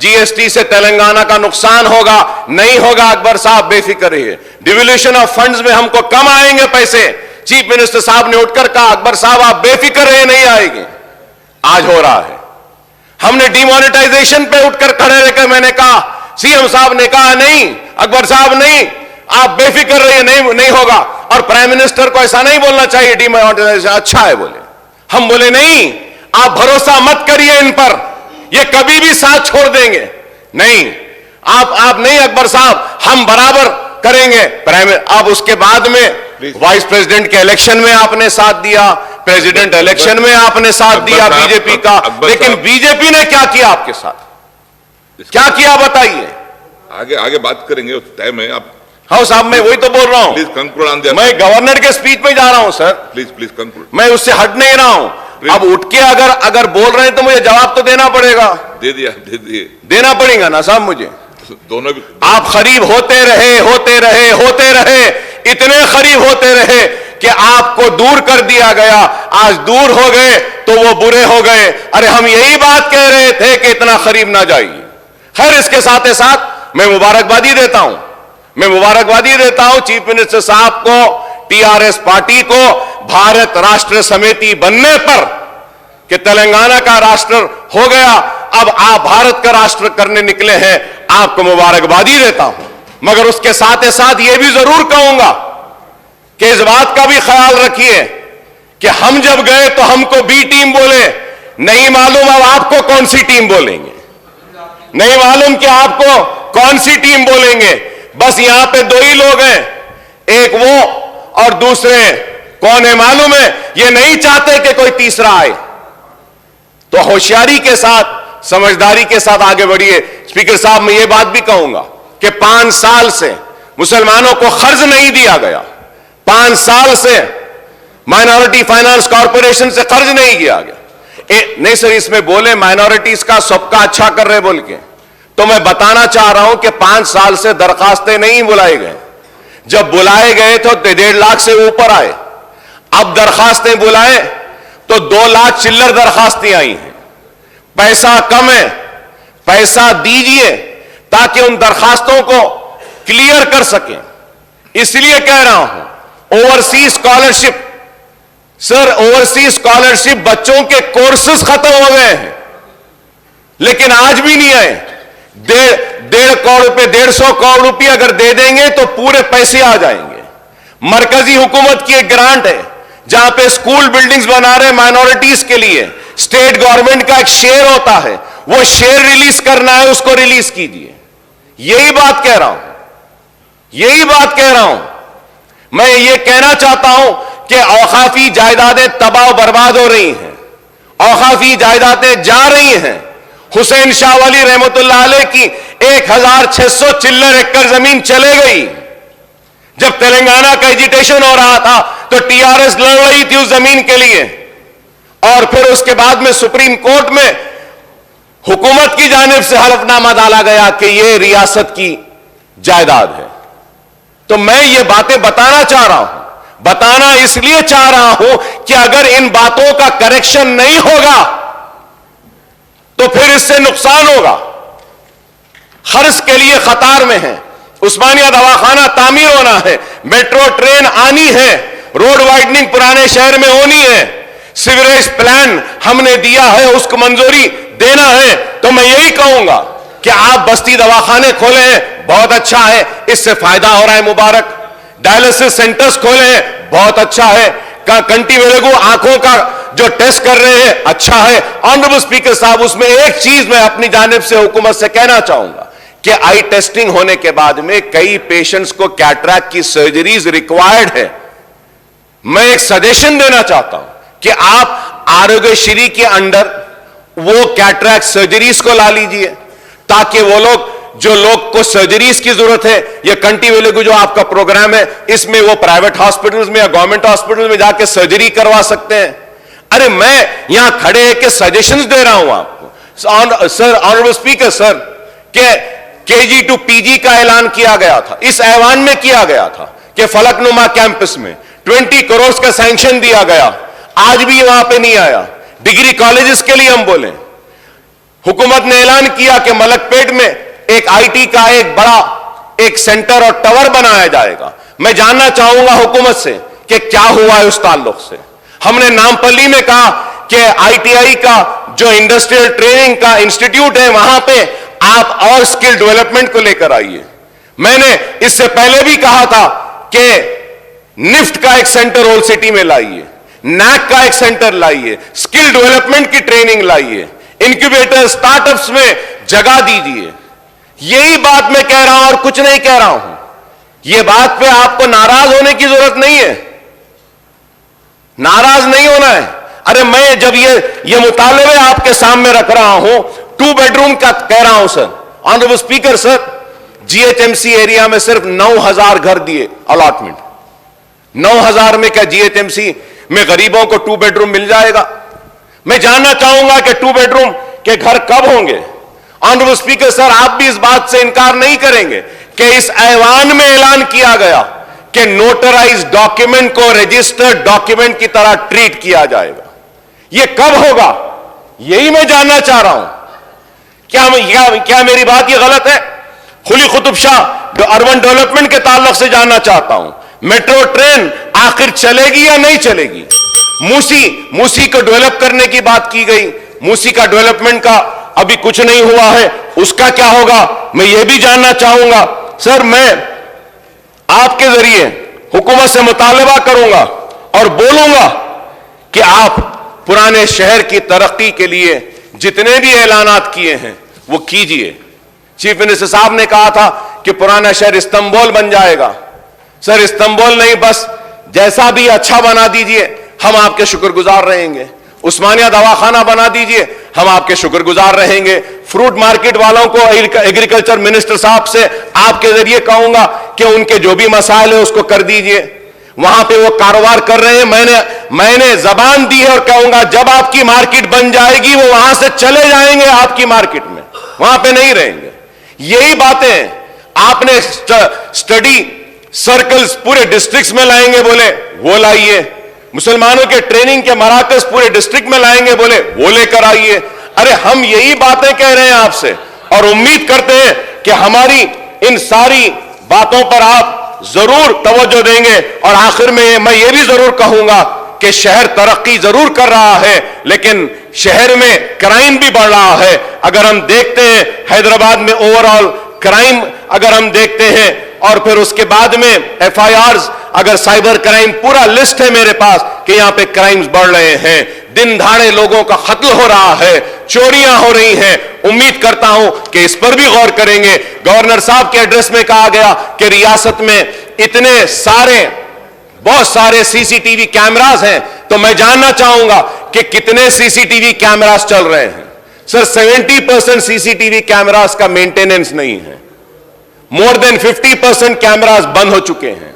जीएसटी से तेलंगाना का नुकसान होगा, नहीं होगा। अकबर साहब बेफिक्र रहिए, डिवोल्यूशन ऑफ फंड्स में हमको कम आएंगे पैसे। चीफ मिनिस्टर साहब ने उठकर कहा अकबर साहब आप बेफिक्र रहिए, नहीं आएंगे। आज हो रहा है। हमने डिमोनेटाइजेशन पे उठकर खड़े रहकर मैंने कहा, सीएम साहब ने कहा नहीं अकबर साहब नहीं, आप बेफिक्र रहिए, नहीं होगा। और प्राइम मिनिस्टर को ऐसा नहीं बोलना चाहिए डिमोनेटाइजेशन अच्छा है बोले। हम बोले नहीं, आप भरोसा मत करिए इन पर, ये कभी भी साथ छोड़ देंगे नहीं। आप नहीं अकबर साहब, हम बराबर करेंगे। अब उसके बाद में वाइस प्रेसिडेंट के इलेक्शन में आपने साथ दिया, प्रेसिडेंट इलेक्शन में आपने साथ दिया बीजेपी का, लेकिन बीजेपी ने क्या किया आपके साथ, क्या किया बताइए। आगे बात करेंगे, टाइम है। आप हाँ साहब, मैं वही तो बोल रहा प्लीज हूं, कंक्लूड ऑन दिस। मैं गवर्नर के स्पीच में जा रहा हूं सर, प्लीज कंक्लूड। मैं उससे हट नहीं रहा हूं। अब उठ के अगर बोल रहे हैं तो मुझे जवाब तो देना पड़ेगा, दे दिए देना पड़ेगा ना साहब मुझे। दोनों भी। आप करीब होते रहे, इतने करीब होते रहे कि आपको दूर कर दिया गया। आज दूर हो गए तो वो बुरे हो गए। अरे हम यही बात कह रहे थे कि इतना करीब ना जाइए। खैर, इसके साथ साथ मैं मुबारकबादी देता हूं चीफ मिनिस्टर साहब को, टीआरएस पार्टी को भारत राष्ट्र समिति बनने पर, कि तेलंगाना का राष्ट्र हो गया, अब आप भारत का राष्ट्र करने निकले हैं, आपको मुबारकबादी देता हूं। मगर उसके साथ साथ यह भी जरूर कहूंगा कि इस बात का भी ख्याल रखिए कि हम जब गए तो हमको बी टीम बोले, नहीं मालूम अब आपको कौन सी टीम बोलेंगे, नहीं मालूम कि आपको कौन सी टीम बोलेंगे। बस यहां पे दो ही लोग हैं, एक वो और दूसरे कौन है मालूम है, ये नहीं चाहते कि कोई तीसरा आए। तो होशियारी के साथ, समझदारी के साथ आगे बढ़िए। स्पीकर साहब, मैं ये बात भी कहूंगा कि 5 साल से मुसलमानों को खर्च नहीं दिया गया, 5 साल से माइनॉरिटी फाइनेंस कॉर्पोरेशन से कर्ज नहीं किया गया। नहीं सर, इसमें बोले माइनॉरिटीज का सबका अच्छा कर रहे बोल के, तो मैं बताना चाह रहा हूं कि 5 साल से दरखास्तें नहीं बुलाए गए। जब बुलाए गए तो 1.5 लाख से ऊपर आए, अब दरखास्तें बुलाए तो 2 लाख चिल्लर दरखास्तें आई हैं। पैसा कम है, पैसा दीजिए ताकि उन दरखास्तों को क्लियर कर सकें। इसलिए कह रहा हूं, overseas scholarship, sir overseas scholarship बच्चों के कोर्सेज खत्म हो गए हैं, लेकिन आज भी नहीं आए। 1.5 करोड़ रुपए, 150 करोड़ रुपए अगर दे देंगे तो पूरे पैसे आ जाएंगे। मरकजी हुकूमत की एक ग्रांट है जहां पे स्कूल बिल्डिंग्स बना रहे माइनॉरिटीज के लिए, स्टेट गवर्नमेंट का एक शेयर होता है, वो शेयर रिलीज करना है, उसको रिलीज कीजिए। यही बात कह रहा हूं। मैं ये कहना चाहता हूं कि औकाफी जायदादें तबाह बर्बाद हो रही हैं, औकाफी जायदादें जा रही हैं। हुसैन शाह वली रहमतुल्लाह अलैह की 1600 चिल्लर एकड़ जमीन चले गई। जब तेलंगाना का एजिटेशन हो रहा था तो टीआरएस लड़ रही थी उस जमीन के लिए, और फिर उसके बाद में सुप्रीम कोर्ट में हुकूमत की जानिब से हलफनामा डाला गया कि यह रियासत की जायदाद है। तो मैं ये बातें बताना चाह रहा हूं, बताना इसलिए चाह रहा हूं कि अगर इन बातों का करेक्शन नहीं होगा तो फिर इससे नुकसान होगा। खर्च के लिए खतार में है, उस्मानिया दवाखाना तामीर होना है, मेट्रो ट्रेन आनी है, रोड वाइडनिंग पुराने शहर में होनी है, सीवरेज प्लान हमने दिया है, उसको मंजूरी देना है। तो मैं यही कहूंगा कि आप बस्ती दवाखाने खोले हैं, बहुत अच्छा है, इससे फायदा हो रहा है, मुबारक। डायलिसिस सेंटर्स खोले हैं, बहुत अच्छा है। कंटी वेलुगु आंखों का जो टेस्ट कर रहे हैं, अच्छा है। ऑनरेबल स्पीकर साहब, उसमें एक चीज मैं अपनी जानिब से हुकूमत से कहना चाहूंगा कि आई टेस्टिंग होने के बाद में कई पेशेंट्स को कैटरैक्ट की सर्जरीज रिक्वायर्ड है। मैं एक सजेशन देना चाहता हूं कि आप आरोग्यश्री के अंडर वो कैटरैक्ट सर्जरीज को ला लीजिए, ताकि वो लोग, जो लोग को सर्जरीज की जरूरत है, ये कंटी वेलुगु जो आपका प्रोग्राम है, इसमें वो प्राइवेट हॉस्पिटल्स में या गवर्नमेंट हॉस्पिटल में जाके सर्जरी करवा सकते हैं। अरे मैं यहां खड़े के सजेशंस दे रहा हूं आपको। सर, ऑनरेबल स्पीकर सर, के केजी टू पीजी का ऐलान किया गया था, इस ऐवान में किया गया था कि फलकनुमा कैंपस में 20 करोड़ का सैंक्शन दिया गया, आज भी वहां पे नहीं आया। डिग्री कॉलेजेस के लिए हम बोले, हुकूमत ने ऐलान किया कि मलकपेट में एक आईटी का एक बड़ा एक सेंटर और टावर बनाया जाएगा। मैं जानना चाहूंगा हुकूमत से कि क्या हुआ है उस ताल्लुक से। हमने नामपल्ली में कहा कि आईटीआई का जो इंडस्ट्रियल ट्रेनिंग का इंस्टीट्यूट है, वहां पे आप और स्किल डेवलपमेंट को लेकर आइए। मैंने इससे पहले भी कहा था कि निफ्ट का एक सेंटर ओल्ड सिटी में लाइए, नैक का एक सेंटर लाइए, स्किल डेवलपमेंट की ट्रेनिंग लाइए, इंक्यूबेटर स्टार्टअप्स में जगह दीजिए। यही बात मैं कह रहा हूं और कुछ नहीं कह रहा हूं. ये बात पे आपको नाराज होने की जरूरत नहीं है, नाराज नहीं होना है. अरे मैं जब ये मुतालबे आपके सामने रख रहा हूं, 2 बेडरूम का कह रहा हूं sir, honourable speaker sir, GHMC area में सिर्फ 9,000 घर दिए अलॉटमेंट. 9,000 में क्या जीएचएमसी में गरीबों को 2 बेडरूम मिल जाएगा? मैं जानना चाहूंगा कि 2 बेडरूम के घर कब होंगे? ऑनरेबल स्पीकर सर, आप भी इस बात से इनकार नहीं करेंगे कि इस ऐवान में ऐलान किया गया कि नोटराइज डॉक्यूमेंट को रजिस्टर्ड डॉक्यूमेंट की तरह ट्रीट किया जाएगा. यह कब होगा? यही मैं जानना चाह रहा हूं. क्या मेरी बात यह गलत है? खुली कुतुब शाह अर्बन डेवलपमेंट के ताल्लुक से जानना चाहता हूं, मेट्रो ट्रेन आखिर चलेगी या नहीं चलेगी? मूसी को डेवलप करने की बात की गई, मूसी का डेवलपमेंट का अभी कुछ नहीं हुआ है, उसका क्या होगा? मैं यह भी जानना चाहूंगा. सर, मैं आपके जरिए हुकूमत से मुतालबा करूंगा और बोलूंगा कि आप पुराने शहर की तरक्की के लिए जितने भी ऐलानात किए हैं वो कीजिए. चीफ मिनिस्टर साहब ने कहा था कि पुराना शहर इस्तांबुल बन जाएगा. सर, इस्तांबुल नहीं, बस जैसा भी अच्छा बना दीजिए, हम आपके शुक्रगुजार रहेंगे. उस्मानिया दवाखाना बना दीजिए, हम आपके शुक्रगुजार रहेंगे. फ्रूट मार्केट वालों को, एग्रीकल्चर मिनिस्टर साहब से आपके जरिए कहूंगा कि उनके जो भी मसाइल है उसको कर दीजिए. वहां पे वो कारोबार कर रहे हैं, मैंने जबान दी है और कहूंगा जब आपकी मार्केट बन जाएगी वो वहां से चले जाएंगे आपकी मार्केट में, वहां पे नहीं रहेंगे. यही बातें आपने स्टडी सर्कल्स पूरे डिस्ट्रिक्ट्स में लाएंगे, बोले वो लाइए. मुसलमानों के ट्रेनिंग के मराकज पूरे डिस्ट्रिक्ट में लाएंगे, बोले वो लेकर आइए. अरे हम यही बातें कह रहे हैं आपसे और उम्मीद करते हैं कि हमारी इन सारी बातों पर आप जरूर तवज्जो देंगे. और आखिर में मैं ये भी जरूर कहूंगा कि शहर तरक्की जरूर कर रहा है, लेकिन शहर में क्राइम भी बढ़ रहा है. अगर हम देखते हैं हैदराबाद में ओवरऑल क्राइम अगर हम देखते हैं और फिर उसके बाद में एफआईआर्स, अगर साइबर क्राइम, पूरा लिस्ट है मेरे पास कि यहां पे क्राइम्स बढ़ रहे हैं. दिन दहाड़े लोगों का कत्ल हो रहा है, चोरियां हो रही हैं. उम्मीद करता हूं कि इस पर भी गौर करेंगे. गवर्नर साहब के एड्रेस में कहा गया कि रियासत में इतने सारे, बहुत सारे सीसीटीवी कैमरास हैं, तो मैं जानना चाहूंगा कि कितने सीसीटीवी कैमरास चल रहे हैं. सर, 70% सीसीटीवी कैमरास का मेंटेनेंस नहीं है. मोर देन 50% कैमरास बंद हो चुके हैं.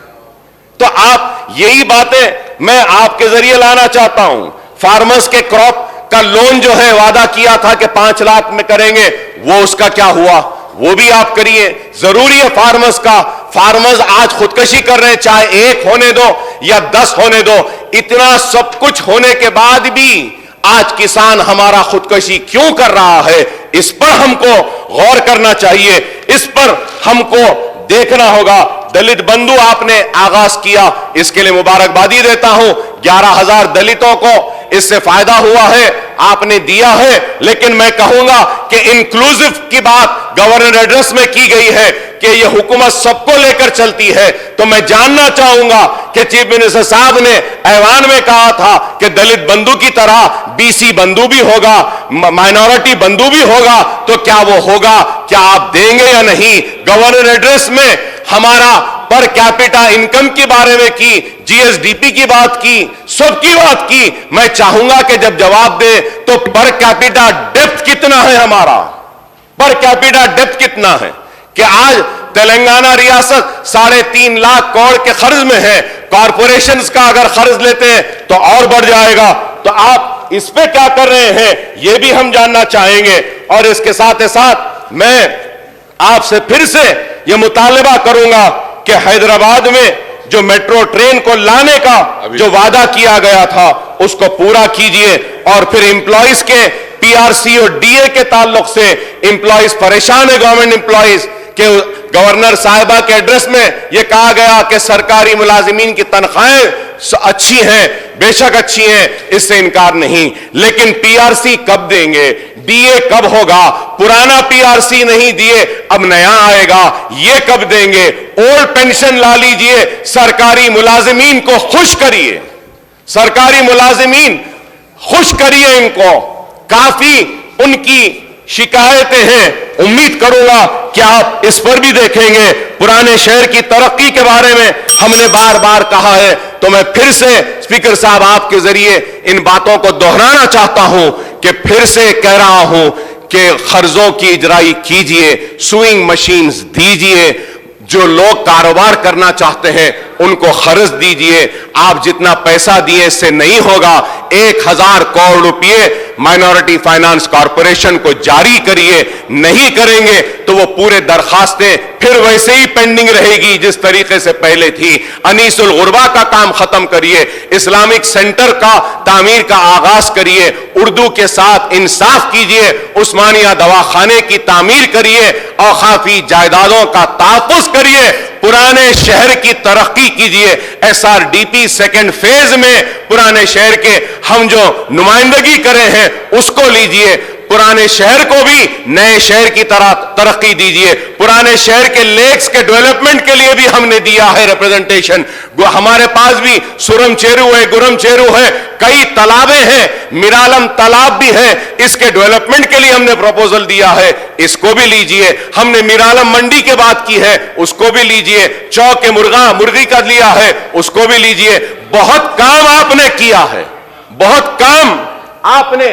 तो आप यही बातें मैं आपके जरिए लाना चाहता हूं. फार्मर्स के क्रॉप का लोन जो है वादा किया था कि 5 लाख में करेंगे, वो उसका क्या हुआ? वो भी आप करिए. जरूरी है फार्मर्स का. फार्मर्स आज खुदकशी कर रहे हैं, चाहे 1 होने दो या 10 होने दो. इतना सब कुछ होने के बाद भी आज किसान हमारा खुदकशी क्यों कर रहा है, इस पर हमको गौर करना चाहिए. इस पर हमको देखना होगा. दलित बंधु आपने आगाज किया, इसके लिए मुबारकबादी देता हूं. 11,000 दलितों को इससे फायदा हुआ है, आपने दिया है. लेकिन मैं कहूंगा कि इंक्लूसिव की बात गवर्नर एड्रेस में की गई है कि यह हुकूमत सबको लेकर चलती है. तो मैं जानना चाहूंगा कि चीफ मिनिस्टर साहब ने ऐवान में कहा था कि दलित बंधु की तरह बीसी बंधु भी होगा, माइनॉरिटी बंधु भी होगा. तो क्या वो होगा? क्या आप देंगे या नहीं? गवर्नर एड्रेस में हमारा पर कैपिटा इनकम के बारे में की, जीएसडीपी की बात की, सबकी बात की. मैं चाहूंगा कि जब जवाब दे तो पर कैपिटा डेप्थ कितना है हमारा, पर कैपिटा डेप्थ कितना है कि आज तेलंगाना रियासत 3.5 लाख करोड़ के कर्ज में है. कॉरपोरेशंस का अगर कर्ज लेते हैं तो और बढ़ जाएगा. तो आप इस पे क्या कर रहे हैं, यह भी हम जानना चाहेंगे. और इसके साथ ही साथ मैं आपसे फिर से यह मुतालबा करूंगा कि हैदराबाद में जो मेट्रो ट्रेन को लाने का जो वादा किया गया था उसको पूरा कीजिए. और फिर एम्प्लॉइज के पीआरसी और डीए के ताल्लुक से एम्प्लॉइज परेशान है, गवर्नमेंट एम्प्लॉइज के. गवर्नर साहिबा के एड्रेस में यह कहा गया कि सरकारी मुलाजिमीन की तनख्वाहें अच्छी हैं, बेशक अच्छी हैं, इससे इनकार नहीं. लेकिन पीआरसी कब देंगे, डीए कब होगा? पुराना पीआरसी नहीं दिए, अब नया आएगा, ये कब देंगे? ओल्ड पेंशन ला लीजिए. सरकारी मुलाजिमीन को खुश करिए, सरकारी मुलाजिमीन खुश करिए इनको. काफी उनकी शिकायतें हैं, उम्मीद करूंगा कि आप इस पर भी देखेंगे। पुराने शहर की तरक्की के बारे में हमने बार बार कहा है, तो मैं फिर से स्पीकर साहब आपके जरिए इन बातों को दोहराना चाहता हूं कि फिर से कह रहा हूं कि कर्जों की इजराई कीजिए, स्विंग मशीन्स दीजिए, जो लोग कारोबार करना चाहते हैं उनको कर्ज दीजिए। आप जितना पैसा दिए इससे नहीं होगा, 1000 करोड़ रुपए माइनॉरिटी फाइनेंस कॉरपोरेशन को जारी करिए। नहीं करेंगे तो वो पूरे दरखास्तें फिर वैसे ही पेंडिंग रहेगी जिस तरीके से पहले थी। अनीसुल गुरबा का काम खत्म करिए, इस्लामिक सेंटर का तामीर का आगाज करिए, उर्दू के साथ इंसाफ कीजिए, उस्मानिया दवाखाने की तामीर करिए, औकाफी जायदादों का तहफ्फुज करिए, पुराने शहर की तरक्की कीजिए। SRDP सेकेंड फेज में पुराने शहर के हम जो नुमाइंदगी करे हैं उसको लीजिए, पुराने शहर को भी नए शहर की तरह तरक्की दीजिए। पुराने शहर के लेक्स के डेवलपमेंट के लिए भी हमने दिया है रिप्रेजेंटेशन। हमारे पास भी सुरम चेरू है, गुरम चेरू है, कई तालाबें हैं, मिरालम तालाब भी है, इसके डेवलपमेंट के लिए हमने प्रपोजल दिया है, इसको भी लीजिए। हमने मिरालम मंडी की बात की है, उसको भी लीजिए। चौक के मुर्गी का लिया है, उसको भी लीजिए। बहुत काम आपने किया है, बहुत काम आपने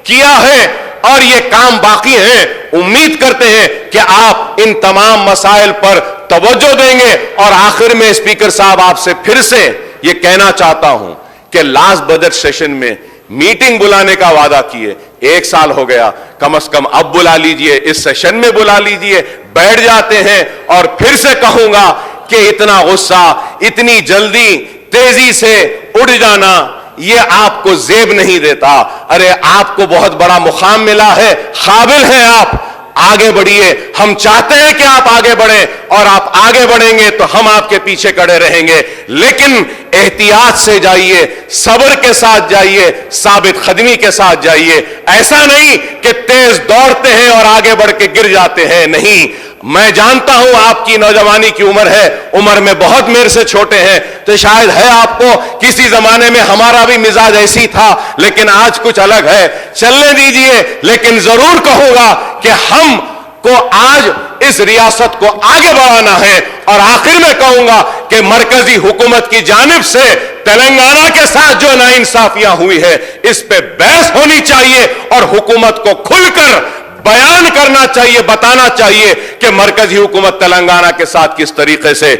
किया है और ये काम बाकी है। उम्मीद करते हैं कि आप इन तमाम मसाइल पर तवज्जो देंगे। और आखिर में स्पीकर साहब आपसे फिर से ये कहना चाहता हूं कि लास्ट बजट सेशन में मीटिंग बुलाने का वादा किए, 1 साल हो गया, कम से कम अब बुला लीजिए, इस सेशन में बुला लीजिए। बैठ जाते हैं और फिर से कहूंगा कि इतना गुस्सा, इतनी जल्दी तेजी से उड़ जाना ये आपको जेब नहीं देता। अरे आपको बहुत बड़ा मुकाम मिला है, काबिल हैं आप, आगे बढ़िए। हम चाहते हैं कि आप आगे बढ़ें और आप आगे बढ़ेंगे तो हम आपके पीछे खड़े रहेंगे। लेकिन एहतियात से जाइए, सब्र के साथ जाइए, साबित कदमी के साथ जाइए। ऐसा नहीं कि तेज दौड़ते हैं और आगे बढ़ के गिर जाते हैं, नहीं। मैं जानता हूं आपकी नौजवानी की उम्र है, उम्र में बहुत मेरे से छोटे हैं, तो शायद है आपको किसी जमाने में हमारा भी मिजाज ऐसी था, लेकिन आज कुछ अलग है। चलने दीजिए, लेकिन जरूर कहूंगा कि हम को आज इस रियासत को आगे बढ़ाना है। और आखिर में कहूंगा कि मरकजी हुकूमत की जानिब से तेलंगाना के साथ जो नाइंसाफियां हुई है, इस पे बहस होनी चाहिए और हुकूमत को खुलकर बयान करना चाहिए, बताना चाहिए कि मरकजी हुकूमत तेलंगाना के साथ किस तरीके से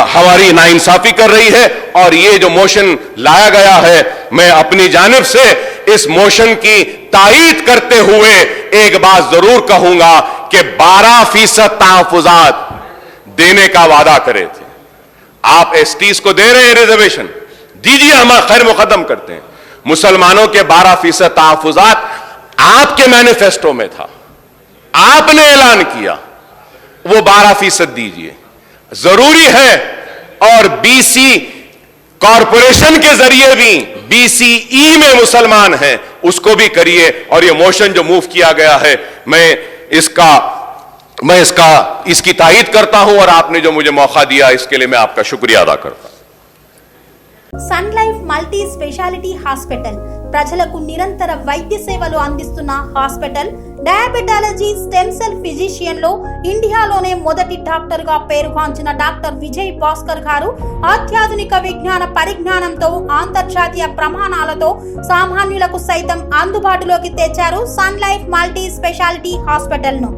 हमारी नाइंसाफी कर रही है। और ये जो मोशन लाया गया है, मैं अपनी जानिब से इस मोशन की तायीद करते हुए एक बात जरूर कहूंगा कि 12% तहफ्फुजात देने का वादा करे थे। आप एसटीज को दे रहे हैं रिजर्वेशन, दीजिए, हम खैर मुकदम करते हैं। मुसलमानों के 12% तहफ्फुजात आपके मैनिफेस्टो में था, आपने ऐलान किया, वो 12% दीजिए, जरूरी है। और बीसी कॉरपोरेशन के जरिए भी बीसीई में मुसलमान हैं, उसको भी करिए। और ये मोशन जो मूव किया गया है, मैं इसकी तायीद करता हूं और आपने जो मुझे मौका दिया इसके लिए मैं आपका शुक्रिया अदा करता हूं। Sun Life multi specialty hospital ప్రజలకు నిరంతర వైద్య సేవలు అందిస్తున్న hospital. Diabetology, stem cell physician లో ఇండియాలోనే మొదటి డాక్టర్ గా పేరుగాంచిన డాక్టర్ విజయ్ భాస్కర్ గారు అత్యాధునిక విజ్ఞాన పరిజ్ఞానంతో అంతర్జాతీయ ప్రమాణాలతో సామాన్యులకు సైతం అందుబాటులోకి తెచ్చారు Sun Life multi specialty hospital ను.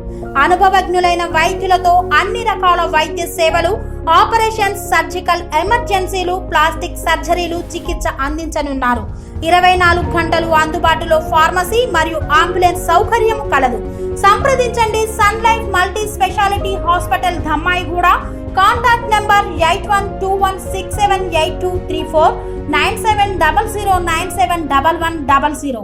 అనుభవజ్ఞులైన వైద్యులతో అన్ని రకాల వైద్య సేవలు, ఆపరేషన్స్, సర్జికల్ ఎమర్జెన్సీలు, ప్లాస్టిక్ సర్జరీలు, చికిత్స అందించనున్నారు. 24 గంటలు అందుబాటులో ఫార్మసీ మరియు అంబులెన్స్ సౌకర్యం కలదు. సంప్రదించండి Sun Life multi specialty hospital, Dammaiguda. Contact number 8121678234, 9700971100.